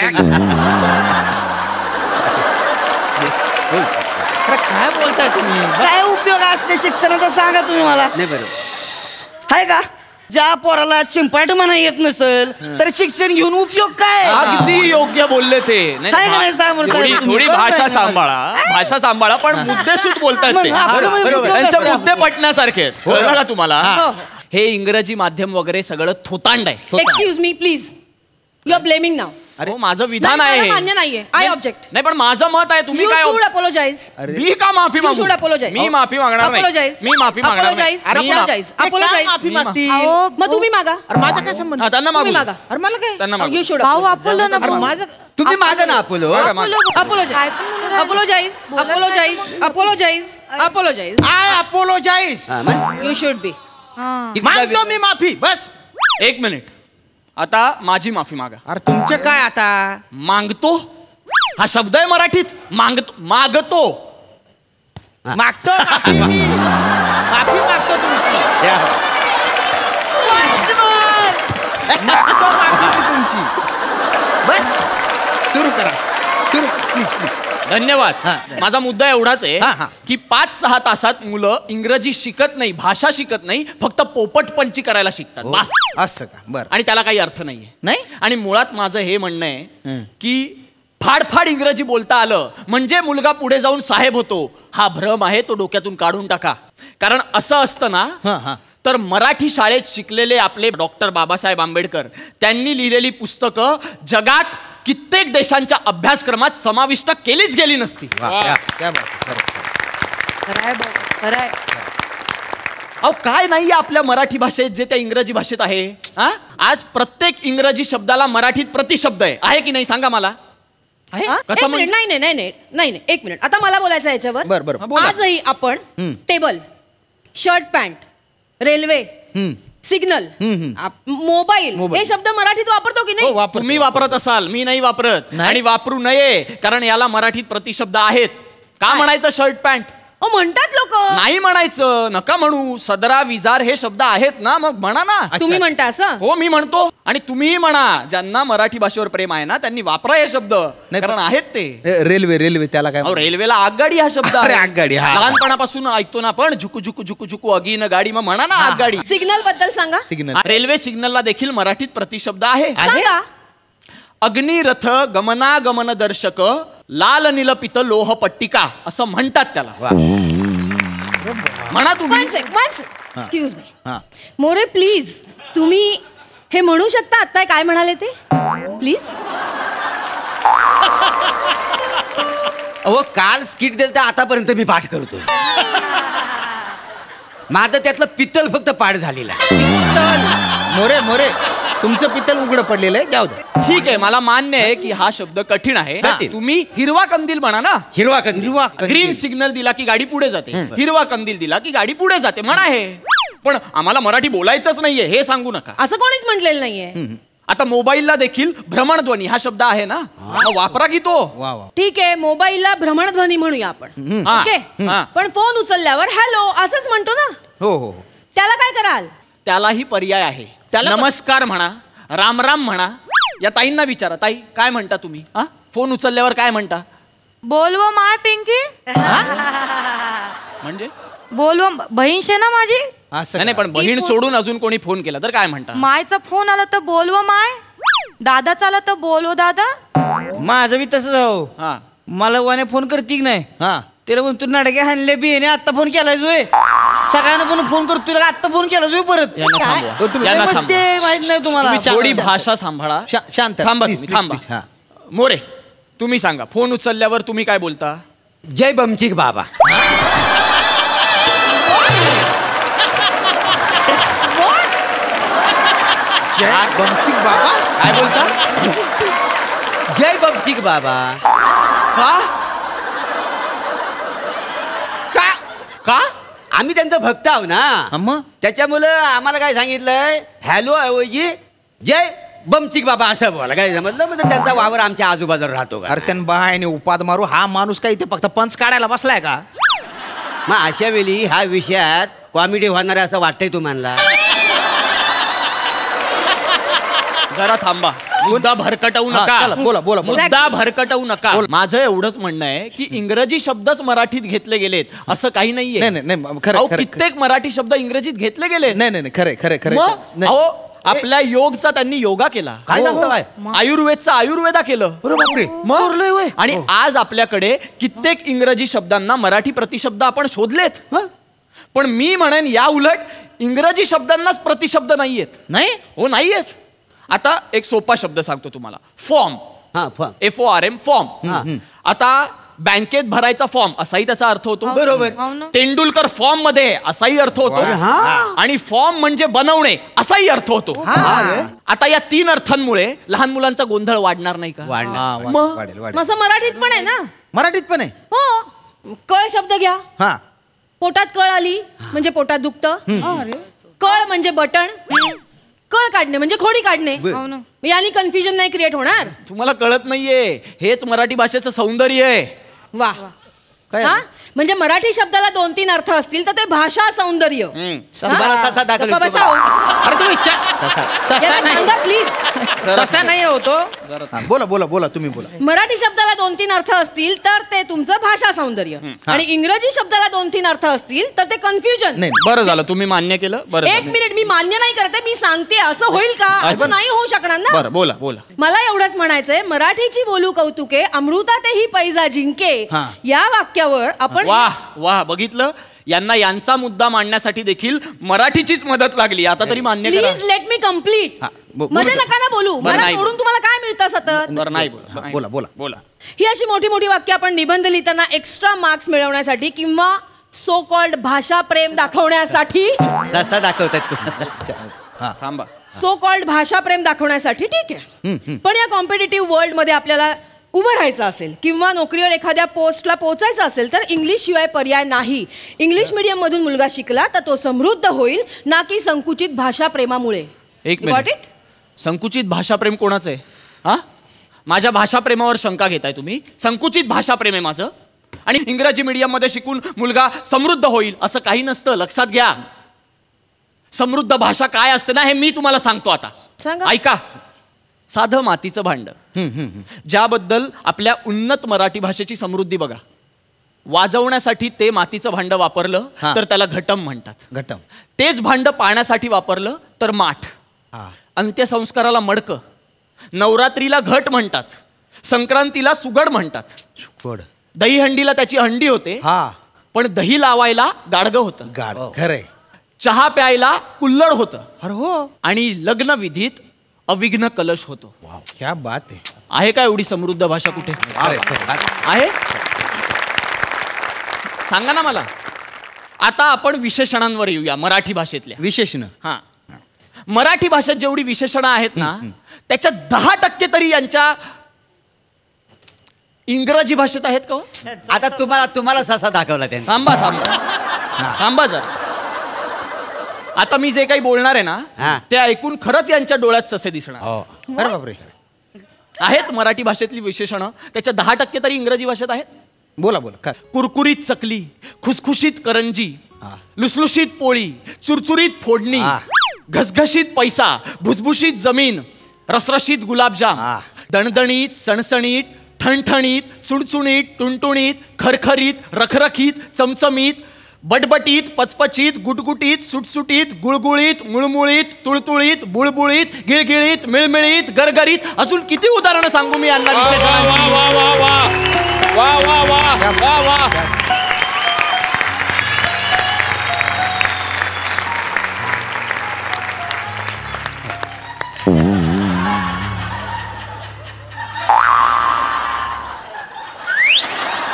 काय बोलताय तुम्ही? काय उपयोग असते शिक्षणाचा सांगा तुम्ही मला. नाही बरोबर हाय का ज्या पोराला चिंपाट म्हणा येत नसेल तर शिक्षण घेऊन उपयोग काय. अगदी योग्य बोलले ते. नाही, काय का नाही सांग बरं, थोडी सांगा तुम्ही. थोडी भाषा सांभाळा पण मुद्देसूद बोलतायत ते. बरोबर. त्यांचे मुद्दे पटण्यासारखे आहेत. कळलं का तुम्हाला? हो. हे इंग्रजी माध्यम वगैरे सगळं थोतांड आहे. Excuse me please, you are blaming now. अरे माझं विधान आहे हे. मान्य नाहीये. I object. नाही पण माझं मत आहे. तुम्ही यू काय शुड अपोलोजाइज. मी का माफी You should मागू? apologize. मी माफी मागणार नाही. Apologize. मी माफी मागणार नाही. Apologize. मी मा- Apologize. काय Apologize. माफी मागतील? मग तुम्ही मागा. अरे माझा काय संबंध? हा, त्यांना मागू. तुम्ही मागा. अरे मला काय त्यांना मागू. यू शुड भाऊ अपोलो ना अरे भाऊ. माझं तुम्ही मागा ना अपोलो. Apologise. Apologise. Apologise. Apologise. Apologise. I apologise. You should be. मागतो मी माफी बस. एक मिनिट. आता माझी माफी मागा. अरे तुमचं काय आता? मागतो हा शब्द आहे मराठीत. मागतो मागतो माफी मागतो तुमची. मागतो माफी तुमची. बस सुरू करा सुरू प्लीज. धन्यवाद. माझा मुद्दा एवढाच हा, आहे हा. की 5-6 तासात मुलं इंग्रजी शिकत नाही, भाषा शिकत नाही, फक्त पोपटपंची करायला शिकतात. बस. असं का बरं. आणि त्याला काही अर्थ नाहीये. नाही? आणि मुळात माझं हे म्हणणं आहे की फाडफाड इंग्रजी बोलता आलं म्हणजे मुलगा पुढे जाऊन साहेब होतो हा भ्रम आहे, तो डोक्यातून काढून टाका. कारण असं असतं ना तर मराठी शाळेत शिकलेले आपले डॉक्टर बाबासाहेब आंबेडकर त्यांनी लिहिलेली पुस्तकं जगात कित्येक देशांच्या अभ्यासक्रमात समाविष्ट केलीच गेली नसती. अहो काय नाहीये आपल्या मराठी भाषेत जे त्या इंग्रजी भाषेत आहे. आज प्रत्येक इंग्रजी शब्दाला मराठीत प्रतिशब्द आहे की नाही सांगा मला. एक मिनिट. नाही एक मिनिट. आता मला बोलायचं याच्यावर. बरं. आजही आपण table, shirt pant, railway, signal, mobile हे शब्द मराठीत वापरतो की नाही? तुम्ही वापरत असाल, मी नाही वापरत. आणि वापरू नये कारण याला मराठीत प्रतिशब्द आहेत. का म्हणायचं शर्ट पॅन्ट? म्हणतात लोक. नाही म्हणायचं. नका म्हणू. सदरा विजार हे शब्द आहेत ना, मग म्हणा ना. तुम्ही म्हणता असं? हो मी म्हणतो. आणि तुम्हीही म्हणा. ज्यांना मराठी भाषेवर प्रेम आहे ना त्यांनी वापरा हे शब्द, कारण आहेत ते. रेल्वे त्याला काय? रेल्वेला आगगाडी हा शब्द आहे. आगगाडी. लहानपणापासून ऐकतो ना आपण झुकू झुकू झुकू झुकू अगीन गाडी, मग म्हणा ना आगगाडी. सिग्नल बद्दल सांगा. सिग्नल. रेल्वे सिग्नलला देखील मराठीत प्रतिशब्द आहे. सांगा. अग्निरथ गमनागमन दर्शक लाल निलपित लोह पट्टिका असं म्हणतात त्याला. म्हणा तुम्ही. एक्सक्यूज मी मोरे प्लीज, तुम्ही हे म्हणू शकता आता काय म्हणाले ते प्लीज? अहो काल स्किट दिलं तर आतापर्यंत मी पाठ करतो. माझं त्यातलं पित्तल फक्त पाठ झालेला. मोरे तुमचं पित्तल उघडं पडलेलं आहे. जाऊ दे. ठीक आहे, मला मान्य आहे की हा शब्द कठीण आहे. तुम्ही हिरवा कंदील म्हणा ना. हिरवा कंदील. ग्रीन सिग्नल दिला की गाडी पुढे जाते. हिरवा कंदील दिला की गाडी पुढे जाते म्हणा हे. पण आम्हाला मराठी बोलायचंच नाहीये हे सांगू नका. असं कोणीच म्हटलेलं नाहीये. आता मोबाईलला देखील भ्रमणध्वनी हा शब्द आहे ना, वापरा की तो. ठीक आहे, मोबाईलला भ्रमणध्वनी म्हणूया आपण. पण फोन उचलल्यावर हॅलो असंच म्हणतो ना. हो. त्याला काय कराल? त्यालाही पर्याय आहे. त्याला नमस्कार म्हणा, राम राम म्हणा. या ताईंना विचारा, ताई काय म्हणता तुम्ही? फोन उचलल्यावर काय म्हणता? बोलव माय पिंकी. म्हणजे बोलव बहीण शे ना माझी. नाही पण बहीण सोडून अजून कोणी फोन केला तर काय म्हणता? मायचा फोन आला तर बोलव माय. दादाचा आला तर बोलव दादा. माझं बी तसंच. हो मला वाने फोन करते की नाही हा त्याला म्हणतो नाटके हाणले बी आता फोन केलाय जोय सकाळनं पण फोन करतो तुला आता फोन केला जोय परत यांना थांबवा. यांना थांबवा. ते माहित नाही तुम्हाला तुम्ही थोडी भाषा सांभाळा. शांत थांबा please, तुम्ही, please, थांबा. please. हा. मोरे तुम्ही सांगा फोन उचलल्यावर तुम्ही काय बोलता? जय बमचिक बाबा. जय बमचिक बाबा काय बोलता? जय बमचिक बाबा. का का का आम्ही त्यांचा भक्त आहो ना मग त्याच्यामुळं आम्हाला काय सांगितलंय हॅलो ऐवजी जय बमचिक बाबा असं बोला काय समजलं म्हणजे त्यांचा वावर आमच्या आजूबाजूला राहतो का अरे त्यान बायने उपाद मारू हा माणूस काय इथे फक्त पंच काढायला बसलाय का? मग अशा वेळी ह्या विषयात कॉमेडी होणार आहे असं वाटतंय तुम्हाला? जरा थांबा. मुद्दा भरकटवू हा, नका. चला, बोला, बोला, बोला. मुद्दा भरकटवू नका. माझं एवढंच म्हणणं आहे की इंग्रजी शब्दच मराठीत घेतले गेलेत असं काही नाहीये. नाही खरं अहो, खरं कित्येक मराठी शब्द इंग्रजीत घेतले गेले. नाही खरं खरं खरं मग नाही. अहो आपल्या योगचा त्यांनी योगा केला. काय हो. सांगताय? आयुर्वेदचा आयुर्वेदा केलं. बापरे. मग आणि आज आपल्याकडे कित्येक इंग्रजी शब्दांना मराठी प्रतिशब्द आपण शोधलेत. पण मी म्हणेन या उलट इंग्रजी शब्दांनाच प्रतिशब्द नाहीयेत. नाही हो नाहीयेत. आता एक सोपा शब्द सांगतो तुम्हाला. फॉर्म. हा फॉर्म. FORM form. आता बँकेत भरायचा फॉर्म असाही त्याचा अर्थ होतो. बरोबर. तेंडुलकर फॉर्म मध्ये असाही अर्थ होतो. आणि फॉर्म म्हणजे बनवणे असाही अर्थ होतो. आता या 3 अर्थांमुळे लहान मुलांचा गोंधळ वाढणार नाही का? वाढेल असं मराठीत पण आहे ना. मराठीत पण आहे. हो कळ शब्द घ्या. हा पोटात कळ आली म्हणजे पोटात दुखतं. कळ म्हणजे बटण. कळ काढणे म्हणजे खोडी काढणे. यानी कन्फ्युजन नाही क्रिएट होणार. तुम्हाला कळत नाहीये हेच मराठी भाषेचं सौंदर्य आहे. वा हा म्हणजे मराठी शब्दाला 2-3 अर्थ असतील तर ते भाषा सौंदर्य. गप्पा बसा हो. अरे तुम्ही याला सांगा प्लीज. तसा नाही होतो. बोला बोला बोला तुम्ही बोला. मराठी शब्दाला 2-3 अर्थ असतील तर ते तुमचं भाषा सौंदर्य आणि इंग्रजी शब्दाला 2-3 अर्थ असतील तर ते कन्फ्युजन. नाही बरं झालं तुम्ही मान्य केलं. बरं एक मिनिट मी मान्य नाही करते मी सांगते असं होईल का? असं नाही होऊ शकणार ना. बरं बोला बोला. मला एवढंच म्हणायचंय मराठीची बोलू कौतुके अमृता तेही पैजा जिंके या वाक्यावर आपण वाह वाह बघितलं यांना यांचा मुद्दा मांडण्यासाठी देखील मराठीचीच मदत लागली. आता तरी मान्य करा. Please let me complete. मध्ये नका ना बोलू. मला नाही सोडून तुम्हाला काय मिळतं सतत? बरं नाही बोला बोला बोला बोला. ही अशी मोठी मोठी वाक्य आपण निबंध लिहिताना एक्स्ट्रा मार्क्स मिळवण्यासाठी किंवा सो कॉल्ड भाषा प्रेम दाखवण्यासाठी ससा दाखवतात तुम्हाला. थांबा. सो कॉल्ड भाषा प्रेम दाखवण्यासाठी ठीक आहे. पण या कॉम्पिटिटिव्ह वर्ल्ड मध्ये आपल्याला उभं राहायचं असेल किंवा नोकरीवर एखाद्या पोस्टला पोहोचायचं असेल तर इंग्लिश शिवाय पर्याय नाही. इंग्लिश मीडियम मधून मुलगा शिकला तर तो समृद्ध होईल ना की संकुचित भाषा प्रेमामुळे. एक मिनिट. संकुचित भाषा प्रेम कोणाचं आहे? हा माझ्या भाषा प्रेमावर शंका घेताय तुम्ही? संकुचित भाषा प्रेम आहे माझं आणि इंग्रजी मीडियम मध्ये शिकून मुलगा समृद्ध होईल असं काही नसतं. लक्षात घ्या. समृद्ध भाषा काय असते ना हे मी तुम्हाला सांगतो आता. सांगा. ऐका. साधं मातीचं भांड ज्याबद्दल आपल्या उन्नत मराठी भाषेची समृद्धी बघा. वाजवण्यासाठी ते मातीचं भांड वापरलं तर त्याला घटम म्हणतात. घटम. तेच भांड पाण्यासाठी वापरलं तर माठ. अंत्यसंस्काराला मडक. नवरात्रीला घट म्हणतात. संक्रांतीला सुगड म्हणतात. दहीहंडीला त्याची हंडी होते पण दही लावायला गाडगं होतं. खरंय. चहा प्यायला कुल्लड होतं. अरे हो. आणि लग्न विधीत अविघ्न कलश होतो. क्या बात आहे. आहे का एवढी समृद्ध भाषा कुठे आहे? सांगा ना मला. आता आपण विशेषणांवर येऊया. मराठी भाषेतल्या विशेषण. हा मराठी भाषेत जेवढी विशेषणं आहेत ना त्याच्या 10% तरी यांच्या इंग्रजी भाषेत आहेत का? आता तुम्हाला ससा दाखवला त्यांनी. थांबा थांबा जरा. आता मी जे काही बोलणार आहे ना ते ऐकून खरंच यांच्या डोळ्यात ससे दिसणार. अरे बापरे. आहेत मराठी भाषेतली विशेषणं त्याच्या 10% तरी इंग्रजी भाषेत आहेत. बोला बोला. कुरकुरीत चकली, खुसखुशीत करंजी, लुसलुशीत पोळी, चुरचुरीत फोडणी, घसघशीत पैसा, भुसभुशीत जमीन, रसरशीत गुलाबजाम, दणदणीत, सणसणीत, ठणठणीत, चुणचुणीत, टुणटुणीत, खरखरीत, रखरखीत, चमचमीत, बटबटीत, पचपचीत, गुटगुटीत, सुटसुटीत, गुळगुळीत, मुळमुळीत, तुळतुळीत, बुळबुळीत, गिळगिळीत, मिळमिळीत, गरगरीत. अजून किती उदाहरणं सांगू मी यांना विशेषणांची. वा वा वा वा वा.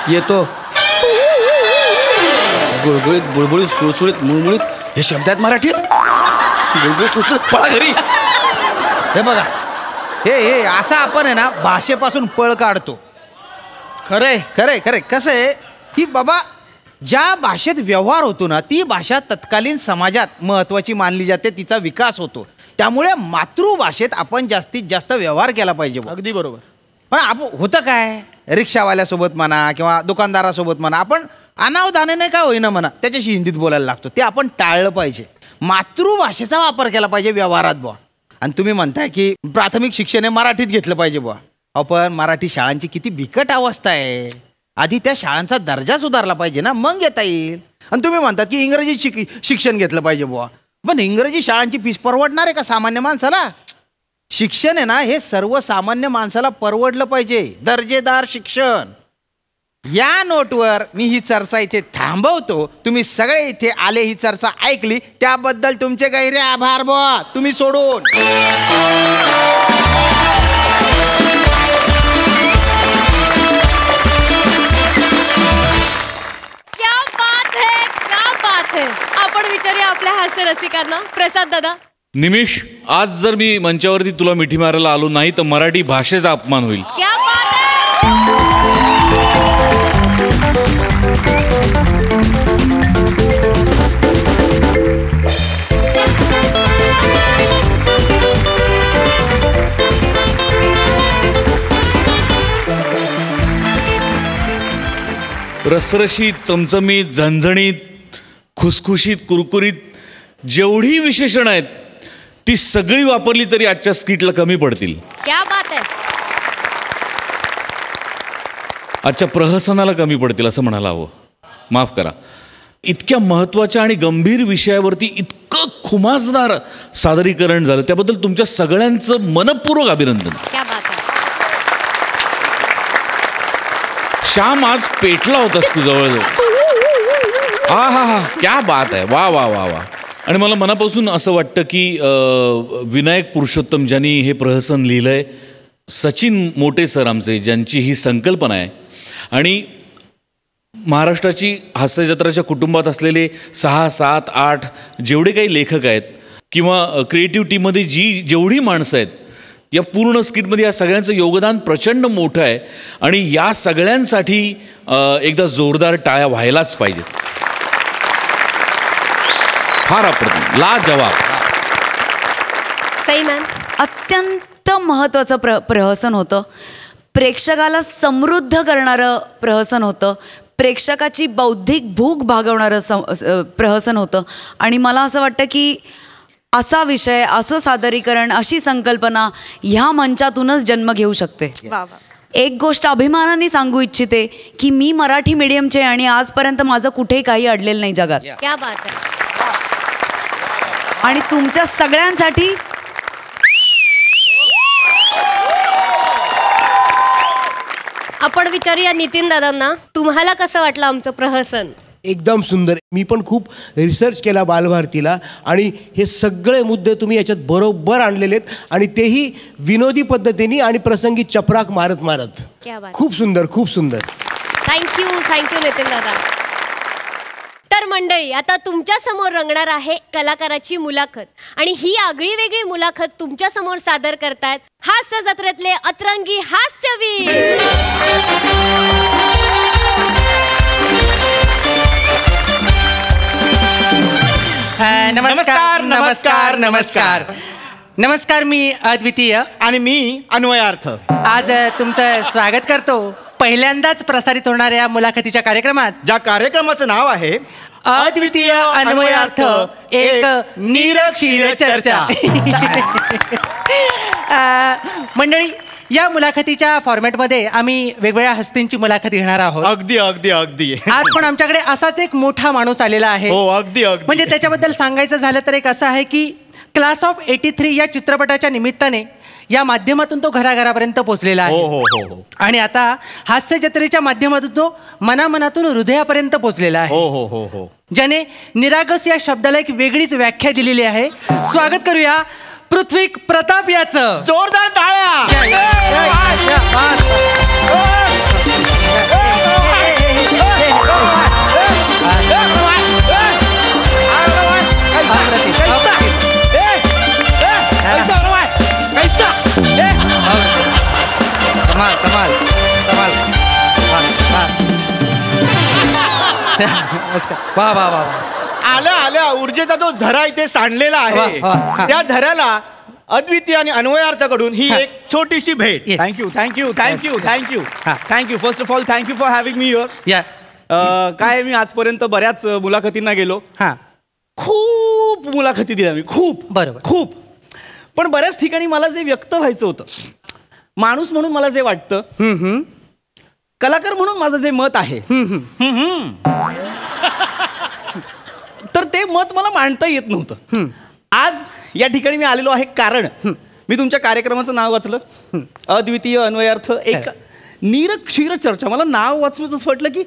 येतो. गुळगुळीत बुळबुळीत सुळसुळीत मुळमुळीत हे शब्द आहेत मराठीत. गुळगुळीत सुळसुळीत पळा घरी. हे बघा, हे असं आपण आहे ना भाषेपासून पळ काढतो. खरंय खरंय खरंय. कसं आहे की बाबा ज्या भाषेत व्यवहार होतो ना ती भाषा तत्कालीन समाजात महत्वाची मानली जाते, तिचा विकास होतो. त्यामुळे मातृभाषेत आपण जास्तीत जास्त व्यवहार केला पाहिजे. अगदी बरोबर. पण आपण होतं काय, रिक्षावाल्यासोबत म्हणा किंवा दुकानदारासोबत म्हणा, आपण अनावधानाने काय होईना म्हणा त्याच्याशी हिंदीत बोलायला लागतो. ते आपण टाळलं पाहिजे. मातृभाषेचा वापर केला पाहिजे व्यवहारात बुवा. आणि तुम्ही म्हणताय की प्राथमिक शिक्षण हे मराठीत घेतलं पाहिजे बुवा. आपण मराठी शाळांची किती बिकट अवस्था आहे. आधी त्या शाळांचा दर्जा सुधारला पाहिजे ना, मग येता येईल. आणि तुम्ही म्हणतात की इंग्रजी शिक्षण घेतलं पाहिजे बुवा. पण इंग्रजी शाळांची फीस परवडणार आहे का सामान्य माणसाला? शिक्षण आहे ना हे सर्वसामान्य माणसाला परवडलं पाहिजे, दर्जेदार शिक्षण. या नोटवर मी ही चर्चा इथे थांबवतो. तुम्ही सगळे इथे आले, ही चर्चा ऐकली त्याबद्दल तुमचे गहिरे आभार बुवा. तुम्ही सोडून क्या बात है, क्या बात है. आपण विचारूया आपल्या हास्य रसिकांना. प्रसाद दादा. निमिष, आज जर मी मंचावरती तुला मिठी मारायला आलो नाही तर मराठी भाषेचा अपमान होईल. क्या बात है. रसरशीत, चमचमीत, झणझणीत, खुसखुशीत, कुरकुरीत जेवढी विशेषणं आहेत ती सगळी वापरली तरी आजच्या स्किटला कमी पडतील. क्या बात है. आजच्या प्रहसनाला कमी पडतील असं म्हणायला हवं. माफ करा. इतक्या महत्त्वाच्या आणि गंभीर विषयावरती इतकं खुमासदार सादरीकरण झालं त्याबद्दल तुमच्या सगळ्यांचं मनपूर्वक अभिनंदन. क्या बात है. श्याम आज पेटला होतास तू जवळजवळ. हा हा हा, क्या बात आहे. वा वा वा वा. आणि मला मनापासून असं वाटतं की विनायक पुरुषोत्तम ज्यांनी हे प्रहसन लिहिलं आहे, सचिन मोटे सर आमचे, ज्यांची ही संकल्पना आहे, आणि महाराष्ट्राची हास्यजत्राच्या कुटुंबात असलेले 6, 7, 8 जेवढे काही लेखक आहेत किंवा क्रिएटिव्ह टीममध्ये जेवढी माणसं आहेत, या पूर्ण स्किटमध्ये या सगळ्यांचं योगदान प्रचंड मोठं आहे. आणि या सगळ्यांसाठी एकदा जोरदार टाळ्या व्हायलाच पाहिजेत. फार अप्रतिम, लाजवाब. सई मॅम. अत्यंत महत्त्वाचं प्रहसन होतं. प्रेक्षकाला समृद्ध करणारं प्रहसन होतं. प्रेक्षकाची बौद्धिक भूक भागवणारं प्रहसन होतं. आणि मला असं वाटतं की असा विषय, असं सादरीकरण, अशी संकल्पना ह्या मंचातूनच जन्म घेऊ शकते. एक गोष्ट अभिमानाने सांगू इच्छिते की मी मराठी मीडियमचे आणि आजपर्यंत माझं कुठेही काही अडलेलं नाही जगात. क्या बात है. आणि तुमच्या सगळ्यांसाठी आपण विचारूया नितीन दादांना. तुम्हाला कसं वाटलं आमचं प्रहसन? एकदम सुंदर. मी पण खूप रिसर्च केला बालभारतीला आणि हे सगळे मुद्दे तुम्ही याच्यात बरोबर आणलेले आहेत आणि तेही विनोदी पद्धतीने आणि प्रसंगी चपराक मारत मारत. खूप सुंदर, खूप सुंदर. थँक्यू नितीन दादा. तर मंडळी, आता तुमच्या समोर रंगणार आहे कलाकाराची मुलाखत. आणि ही आगळी वेगळी मुलाखत तुमच्या समोर सादर करतायत हास्य जत्रेतले अतरंगी हास्यवीर. नमस्कार नमस्कार नमस्कार नमस्कार. मी अद्वितीय आणि मी अन्वयार्थ. आज तुमचं स्वागत करतो पहिल्यांदाच प्रसारित होणाऱ्या मुलाखतीच्या कार्यक्रमात, ज्या कार्यक्रमाचं नाव आहे अद्वितीय अन्वयार्थ, एक निरक्षीर चर्चा. मंडळी, या मुलाखतीच्या फॉर्मॅटमध्ये आम्ही वेगवेगळ्या हस्तींची मुलाखत घेणार आहोत. अगदी अगदी अगदी. आज पण आमच्याकडे असाच एक मोठा माणूस आलेला आहे. हो, अगदी अगदी. म्हणजे त्याच्याबद्दल सांगायचं झालं तर एक असं आहे की क्लास ऑफ 83 या चित्रपटाच्या निमित्ताने या माध्यमातून तो घराघरापर्यंत पोहोचलेला आहे. आणि आता हास्य जत्रेच्या माध्यमातून तो मनामनातून हृदयापर्यंत पोहोचलेला आहे. ज्याने निरागस या शब्दाला एक वेगळीच व्याख्या दिलेली आहे. स्वागत करूया पृथ्वी प्रताप याचं. जोरदार टाळ्या. कमाल कमाल कमाल. वा वा वा. आल्या ऊर्जेचा जो झरा इथे सांडलेला आहे त्या झऱ्याला अद्वितीय आणि अन्वयार्थाकडून ही एक छोटीशी भेट. Thank you thank you thank you thank you thank you. First of all thank you for having me your. काय मी आजपर्यंत बऱ्याच मुलाखतींना गेलो. खूप मुलाखती दिल्या मी. खूप बरोबर खूप. पण बऱ्याच ठिकाणी मला जे व्यक्त व्हायचं होतं, माणूस म्हणून मला जे वाटतं, कलाकार म्हणून माझं जे मत आहे, तर ते मत मला मांडता येत नव्हतं. आज या ठिकाणी मी आलेलो आहे कारण मी तुमच्या कार्यक्रमाचं नाव वाचलं, अद्वितीय अन्वयार्थ, एक निरक्षीर चर्चा. मला नाव वाचूनच वाटलं की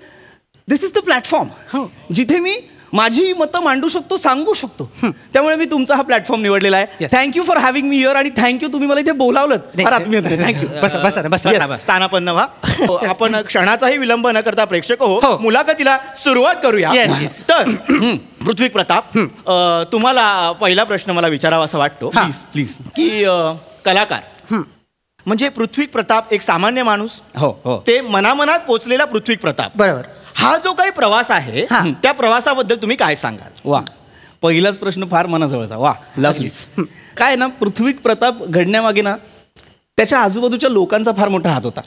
दिस इज द प्लॅटफॉर्म जिथे मी माझी मतं मांडू शकतो, सांगू शकतो. त्यामुळे मी तुमचा हा प्लॅटफॉर्म निवडलेला आहे. Thank you for having me here आणि थँक्यू तुम्ही मला इथे बोलावलं. थँक्यू. स्थानापन्न व्हा. आपण क्षणाचाही विलंब न करता प्रेक्षक हो, मुलाखतीला सुरुवात करूया. तर पृथ्वी प्रताप, तुम्हाला पहिला प्रश्न मला विचारावा असं वाटतो प्लीज प्लीज की कलाकार म्हणजे पृथ्वी प्रताप एक सामान्य माणूस, ते मनामनात पोचलेला पृथ्वी प्रताप. बरोबर. हा जो काही प्रवास आहे त्या प्रवासाबद्दल तुम्ही काय सांगाल? वा, पहिलाच प्रश्न फार मनाजवळचा. वा, लवलीच. काय ना, पृथ्वी प्रताप घडण्यामागे ना त्याच्या आजूबाजूच्या लोकांचा फार मोठा हात होता.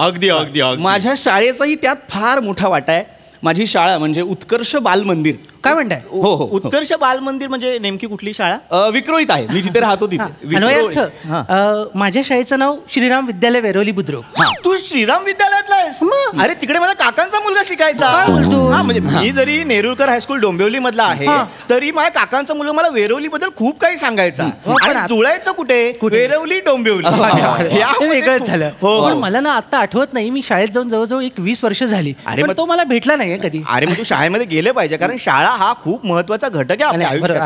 अगदी अगदी. माझ्या शाळेचाही त्यात फार मोठा वाटा आहे. माझी शाळा म्हणजे उत्कर्ष बाल मंदिर. काय म्हणताय? हो हो. उत्कर्ष बाल मंदिर म्हणजे नेमकी कुठली शाळा? विक्रोळीत आहे. मी जिथे राहतो तिथे. माझ्या शाळेचं नाव श्रीराम विद्यालय वेरोली बुद्रुक. तू श्रीराम विद्यालयातला आहेस? अरे, तिकडे माझ्या काकांचा मुलगा शिकायचा. हा, म्हणजे मी जरी नेरुरकर हायस्कूल डोंबिवली मधला आहे तरी माझ्या काकांचा मुलगा मला वेरवली बद्दल खूप काही सांगायचा. आणि जुळायचं कुठे? वेरवली डोंबिवली. वेगळंच झालं. पण मला ना आता आठवत नाही. मी शाळेत जाऊन जवळजवळ 21 वर्ष झाली. अरे, तो मला भेटला नाही कधी. अरे, मग तू शाळेमध्ये गेले पाहिजे, कारण शाळा हा खूप महत्वाचा घटक आहे आपल्या आयुष्यात.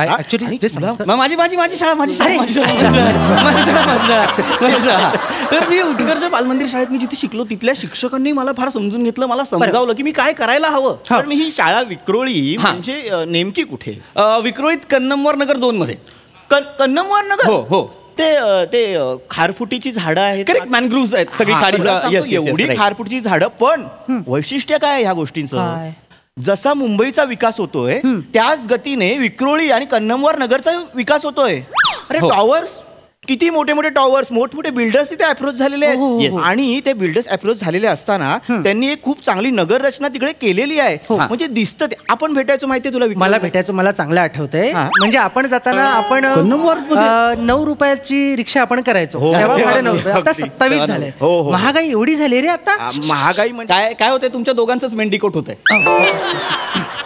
माझी शाळा. तर मी उत्कर्ष बालमंदिर शाळेत मी जिथे शिकलो तिथल्या शिक्षकांनी मला फार समजून घेतलं, मला समजावलं की मी काय करायला हवं. पण मी ही शाळा विक्रोळी म्हणजे नेमकी कुठे? विक्रोळीत कन्नमवार नगर 2 मध्ये. कन्नमवार नगर? हो हो. ते खारफुटीची झाडं आहेत. करेक्ट. मॅनग्रुव्ज आहेत सगळी खारी. एवढी खारफुटीची झाडं. पण वैशिष्ट्य काय आहे ह्या गोष्टींचं? जसा मुंबईचा विकास होतोय त्याच गतीने विक्रोळी आणि कन्नमवार नगरचा विकास होतोय. अरे, टॉवर्स, किती मोठे मोठे टॉवर्स, मोठमोठे बिल्डर्स तिथे अप्रोच झालेले आहेत. आणि ते बिल्डर्स अप्रोच झालेले असताना त्यांनी एक खूप चांगली नगर रचना तिकडे केलेली आहे. म्हणजे दिसतं. आपण भेटायचो, माहितीये तुला? मला भेटायचं, मला चांगलं आठवतंय. म्हणजे आपण जाताना आपण 9 रुपयाची रिक्षा आपण करायचो. आता 27 झाले. महागाई एवढी झाली रे आता. महागाई म्हणजे काय होतंय? तुमच्या दोघांचंच मेंढीकोट होतंय.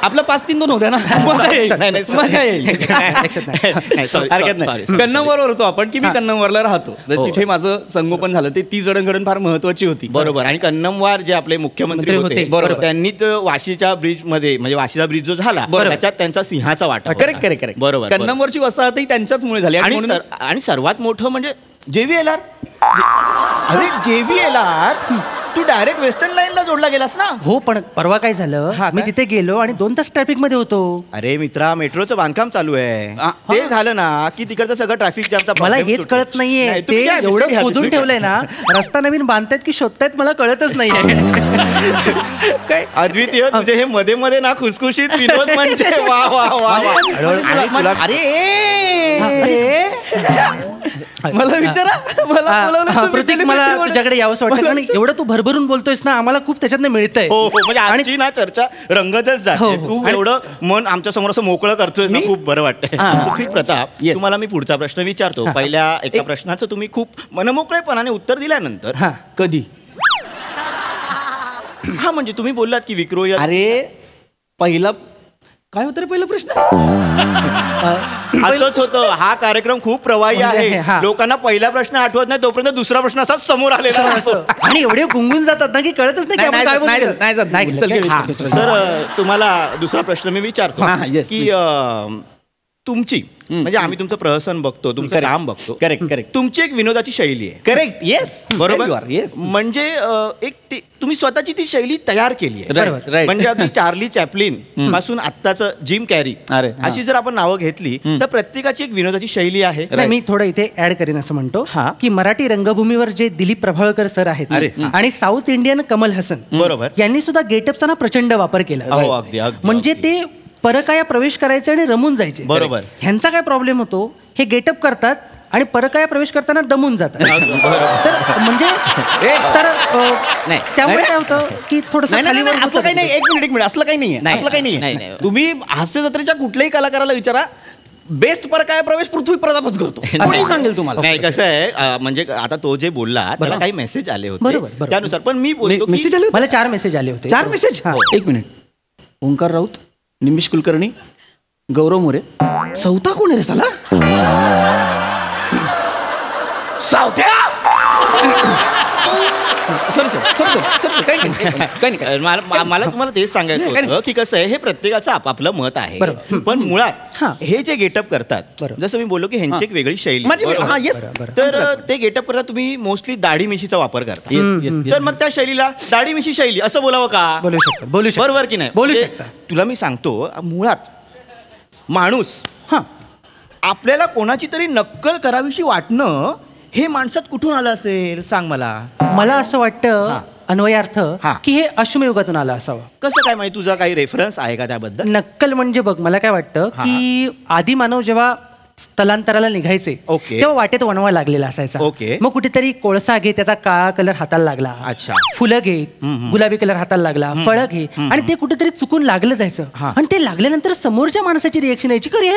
आपलं 5-3-2 होत्या ना. कन्नमवारवर होतो आपण की मी कन्नमवारला राहतो. तिथे माझं संगोपन झालं. ते ती जडणघडण फार महत्वाची होती. बरोबर. आणि कन्नमवार जे आपले मुख्यमंत्री होते, बरोबर, त्यांनी वाशीच्या ब्रिज मध्ये, म्हणजे वाशीचा ब्रिज जो झाला त्याच्यात त्यांचा सिंहाचा वाटा. Correct correct correct. बरोबर. कन्नमवारची वसाहतही त्यांच्याच मुळे झाली. आणि सर्वात मोठं म्हणजे JVLR. अरे, JVLR तू डायरेक्ट वेस्टर्न लाईनला जोडला गेलास ना? हो, पण परवा काय झालं, मी तिथे गेलो आणि 2 तास ट्रॅफिक मध्ये होतो. अरे मित्रा, मेट्रोचं बांधकाम चालू आहे. ते झालं ना की तिकडचं सगळं ट्रॅफिक जामचा. मला हेच कळत नाहीये. ते एवढं खोदून ठेवलंय ना, रस्ता नवीन बांधतायत की शोधतायत मला कळतच नाहीये. काय अद्वितीय तुझे हे मध्ये मध्ये ना खुसखुशीत विनोद म्हणते. वा वा वा. अरे, मला विचारा. मला प्रतीक, मला तुझ्याकडे यावंसं वाटतं, कारण एवढं तू भरभरून बोलतोयस ना, आम्हाला खूप त्याच्यातनं मिळतंय. म्हणजे आजची ना चर्चा रंगतच जाते. तू एवढं मन आमच्या समोर असं मोकळं करतोय ना, खूप बरं वाटतंय. पृथ्वी प्रताप, तुम्हाला मी पुढचा प्रश्न विचारतो. पहिल्या एका प्रश्नाचं तुम्ही खूप मनमोकळेपणाने उत्तर दिल्यानंतर कधी म्हणजे तुम्ही बोललात की विक्रोळी. अरे, पहिला काय होतं रे पहिला प्रश्न? असंच होतं. हा कार्यक्रम खूप प्रवाही आहे. लोकांना पहिला प्रश्न आठवत नाही तोपर्यंत दुसरा प्रश्न असाच समोर आलेला असतो. आणि एवढे गुंगून जातात ना की कळतच नाही की आपण काय बोलतोय. तर तुम्हाला दुसरा प्रश्न मी विचारतो की तुमची म्हणजे आम्ही तुमचं प्रहसन बघतो, तुमचं काम बघतो. करेक्ट. तुमची एक विनोदाची शैली आहे. करेक्ट. येस, बरोबर. येस. म्हणजे एक तुम्ही स्वतःची ती शैली तयार केली आहे. राईट. म्हणजे अगदी चार्ली चॅपलिन पासून आत्ताचं जिम कॅरी अशी जर आपण नावं घेतली तर प्रत्येकाची एक विनोदाची शैली आहे. मी थोडं इथे ऍड करेन असं म्हणतो की मराठी रंगभूमीवर जे दिलीप प्रभावळकर सर आहेत आणि साऊथ इंडियन कमल हसन बरोबर यांनी सुद्धा गेटअपचा ना प्रचंड वापर केला. अगदी म्हणजे ते परकाया प्रवेश करायचे आणि रमून जायचे. बरोबर. ह्यांचा काय प्रॉब्लेम होतो, हे गेटअप करतात आणि परकाया प्रवेश करताना दमून जातात. तर म्हणजे त्यामुळे काय होतं की थोडंसं असलं काही नाही. एक मिनिट असलं काही नाहीये. तुम्ही हास्य जत्रेच्या कुठल्याही कलाकाराला विचारा, बेस्ट परकाया प्रवेश पृथ्वी प्रतापच करतो. कोणी सांगेल तुम्हाला. नाही कसं आहे म्हणजे आता तो जे बोलला त्याला काही मेसेज आले होते त्यानुसार. पण मी बोलतो मेसेज आले. मला 4 मेसेज आले होते. 4 मेसेज. एक मिनिट. ओंकार राऊत, निमिष कुलकर्णी, गौरव मोरे. चौथा कोण आहे रे साला? सावत्या. मला तुम्हाला तेच सांगायचं होतं की कसं आहे, हे प्रत्येकाचं आपापलं मत आहे. पण मुळात हे जे गेटअप करतात, जसं मी बोललो की ह्यांची एक वेगळी शैली. तर ते गेटअप करतात तुम्ही मोस्टली दाढी मिशीचा वापर करता. तर मग त्या शैलीला दाढी मिशी शैली असं बोलावं का? बोलू शकता. बरोबर की नाही? बोलू शकता. तुला मी सांगतो, मुळात माणूस आपल्याला कोणाची तरी नक्कल करावीशी वाटणं हे माणसात कुठून आलं असेल सांग मला असं वाटतं अन्वयार्थ की हे अश्मयुगातून आलं असावं. कसं काय माहिती? तुझा काही रेफरन्स आहे का त्याबद्दल? नक्कल म्हणजे बघ, मला काय वाटतं की आधी मानव जेव्हा स्थलांतराला निघायचे तेव्हा वाटेत वणवा लागलेला असायचा. मग कुठेतरी कोळसा घे, त्याचा काळा कलर हाताला लागला. फुलं घे, गुलाबी कलर हाताला लागला. फळं घे, आणि ते कुठेतरी चुकून लागलं जायचं. आणि ते लागल्यानंतर समोरच्या माणसाची रिएक्शन यायची, करे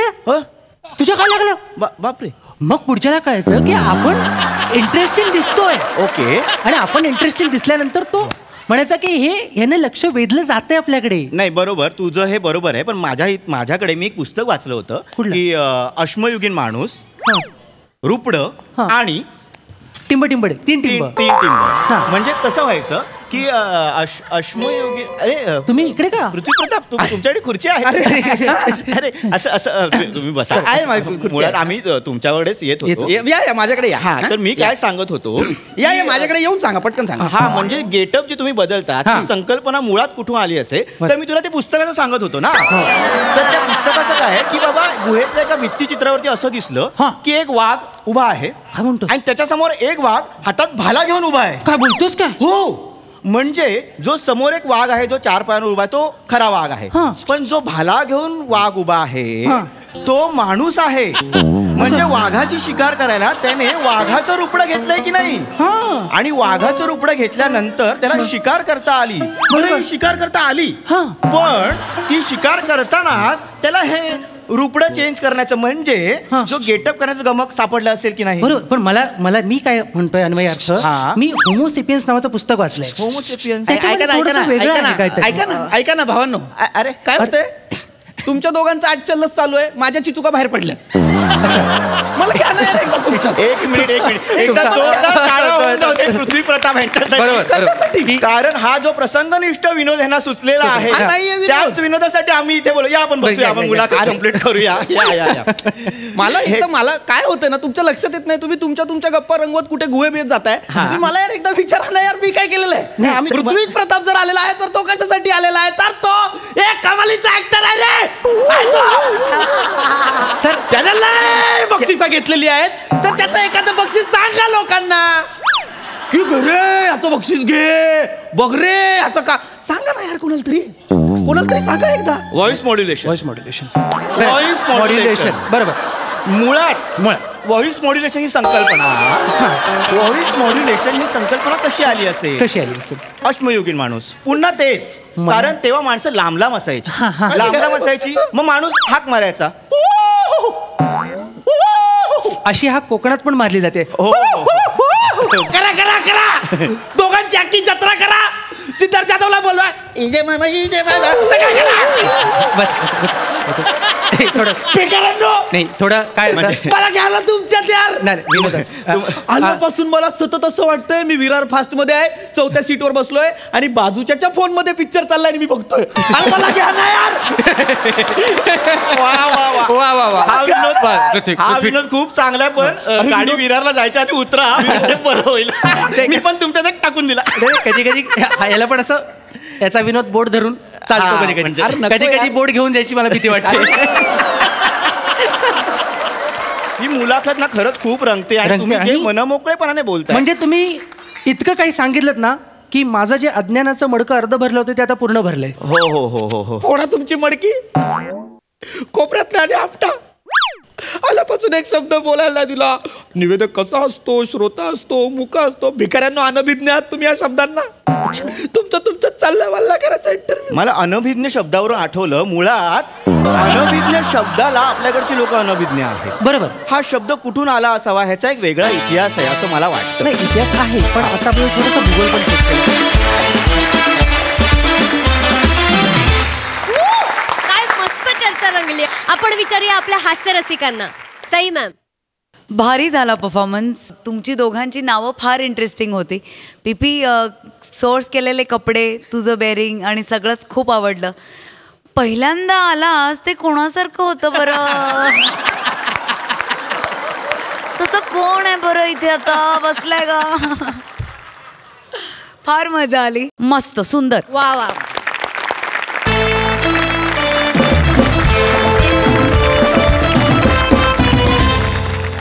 तुझ्या काय लागलं बापरे. मग पुढच्याला कळायचं की आपण इंटरेस्टिंग दिसतोय. आणि आपण इंटरेस्टिंग दिसल्यानंतर तो म्हणायचा की हे ह्याने लक्ष वेधलं जातंय आपल्याकडे. नाही बरोबर, तुझं हे बरोबर आहे. पण माझ्याकडे मी एक पुस्तक वाचलं होतं की अश्मयुगीन माणूस, रुपड आणि टिंबटिंबड, तीन टिंब. म्हणजे कसं व्हायचं की अश्मयुगी. अरे तुम्ही इकडे का? पृथ्वी प्रताप तुमच्याकडे खुर्ची आहे? अरे असं तुम्ही बसा. मुळात आम्ही तुमच्याकडेच येत होतो. या माझ्याकडे या. तर मी काय सांगत होतो, या माझ्याकडे येऊन सांगा, पटकन सांगा. म्हणजे गेटअप जे तुम्ही बदलता ती संकल्पना मुळात कुठून आली असेल तर मी तुला ते पुस्तकाचं सांगत होतो ना. तर त्या पुस्तकाचं काय की बाबा गुहेतल्या एका भित्तीचित्रावरती असं दिसलं की एक वाघ उभा आहे आणि त्याच्यासमोर एक वाघ हातात भाला घेऊन उभा आहे. काय बोलतोस काय? हो. म्हणजे जो समोर एक वाघ आहे जो 4 पायांवर उभा आहे तो खरा वाघ आहे. पण जो भाला घेऊन वाघ उभा आहे तो माणूस आहे. म्हणजे वाघाची शिकार करायला त्याने वाघाचं रुपडं घेतलंय की नाही. आणि वाघाचं रुपडं घेतल्यानंतर त्याला शिकार करता आली. शिकार करता आली, पण ती शिकार करतानाच त्याला हे रुपडं चेंज करण्याचं म्हणजे जो गेटअप करण्याचं गमक सापडलं असेल की नाही. बरोबर. पण मला मी काय म्हणतोय अन्वयार्थ, मी होमोसेपियन्स नावाचं पुस्तक वाचलंय. होमोसेपियन्स. ऐका ना भावांनो. अरे काय होतंय, तुमच्या दोघांचं आज चल्लस चालू आहे, माझ्या चिचुका बाहेर पडल्यात. मला घ्या ना यार एकदा तुमच्या. एक मिनिट एकदा जोरदार टाळ्या होऊन जाऊ दे पृथ्वी प्रताप यांच्यासाठी. कारण हा जो प्रसंगनिष्ठ विनोद यांना सुचलेला आहे त्याच विनोदासाठी आम्ही इथे बोलू. या आपण बसूया, आपण मुलाखत कंप्लीट करूया. मला काय होतं ना, तुमच्या लक्षात येत नाही. तुम्ही तुमच्या गप्पा रंगवत कुठे गुहे बेत जाताय. मला यार एकदा विचारा ना यार, मी काय केलेलं आहे. पृथ्वी प्रताप जर आलेला आहे तर तो कशासाठी आलेला आहे, तर तो एक कमालीचा ऍक्टर आहे रे. सर त्याला बक्षिसा घेतलेली आहेत, तर त्याचं एखादं बक्षीस सांगा लोकांना की घरे याचं बक्षीस घे, बघ रे याचं का सांगा ना यार. कोणाला तरी सांगा एकदा. Voice modulation. बरोबर. मुळात व्हॉइस मॉड्युलेशन ही संकल्पना कशी आली असेल? अश्मयुगीन माणूस. पुन्हा तेच, कारण तेव्हा माणसं लांब असायची. मग माणूस हाक मारायचा. अशी हाक कोकणात पण मारली जाते. करा दोघांची अख्खी जत्रा करा. सिद्धार्थ जाधवला बोलवा. इजे मामा इजे मामा. थोडं बेकारांनो. नाही थोडं काय मला घ्यायला तुमच्यात यार. नाही विनोद आल्यापासून मला सतत असं वाटतंय मी विरार फास्ट मध्ये आहे, 4थ्या सीटवर बसलोय आणि बाजूच्या फोन मध्ये पिक्चर चाललाय आणि मी बघतोय. अरे मला घ्या ना यार. वा वा वा. हा विनोद खूप चांगला आहे, पण गाडी विरारला जायच्या आधी उतरा ते बरं होईल. मी पण तुमच्यात एक टाकून दिला. कधी कधी याला पण असं याचा विनोद बोट धरून चालतो कधी कधी. कधी कधी बोट घेऊन जायची मला भीती वाटते. ही मुलाखत ना खरंच खूप रंगते आणि तुम्ही जे मनमोकळेपणाने बोलताय. म्हणजे तुम्ही इतकं काही सांगितलं ना की माझं जे अज्ञानाचं मडकं अर्ध भरलं होतं ते आता पूर्ण भरलंय. हो हो हो हो हो. थोडा तुमची मडकी कोपऱ्यात आणि आपटा आल्यापासून एक शब्द बोलायला नाही दिला. निवेदक कसा असतो, श्रोता असतो, मुका असतो. भिकाऱ्यांना अनभिज्ञ आहात तुम्ही या शब्दांना. तुमचं चाललंय वल्ला करायचा इंटरव्ह्यू. मला अनभिज्ञ शब्दावरून आठवलं, मुळात अनभिज्ञ शब्दाला आपल्याकडची लोक अनभिज्ञ आहेत. बरोबर. हा शब्द कुठून आला असावा ह्याचा एक वेगळा इतिहास आहे असं मला वाटतं. नाही इतिहास आहे, पण आता आपल्याला थोडासा भूगोल पण शिकतो. रंगली. आपण विचारूया आपल्या हास्य रसिकांना. सई मॅम, भारी झाला परफॉर्मन्स. तुमची दोघांची नावं फार इंटरेस्टिंग होती. पीपी सोर्स केलेले कपडे, तुझं बेरिंग आणि सगळंच खूप आवडलं. पहिल्यांदा आलास ते कोणासारखं होतं बरं? तसं कोण आहे बरं इथे आता बसलाय का? फार मजा आली. मस्त सुंदर. वा वा.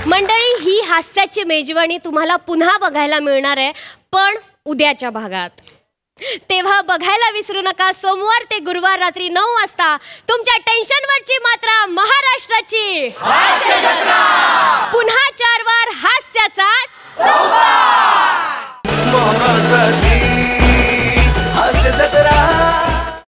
मंडळी, ही हास्याची मेजवानी तुम्हाला पुन्हा बघायला मिळणार आहे, पण उद्याच्या भागात. तेव्हा बघायला विसरू नका. सोमवार ते गुरुवार रात्री 9 वाजता तुमच्या टेन्शनवरची मात्रा महाराष्ट्राची.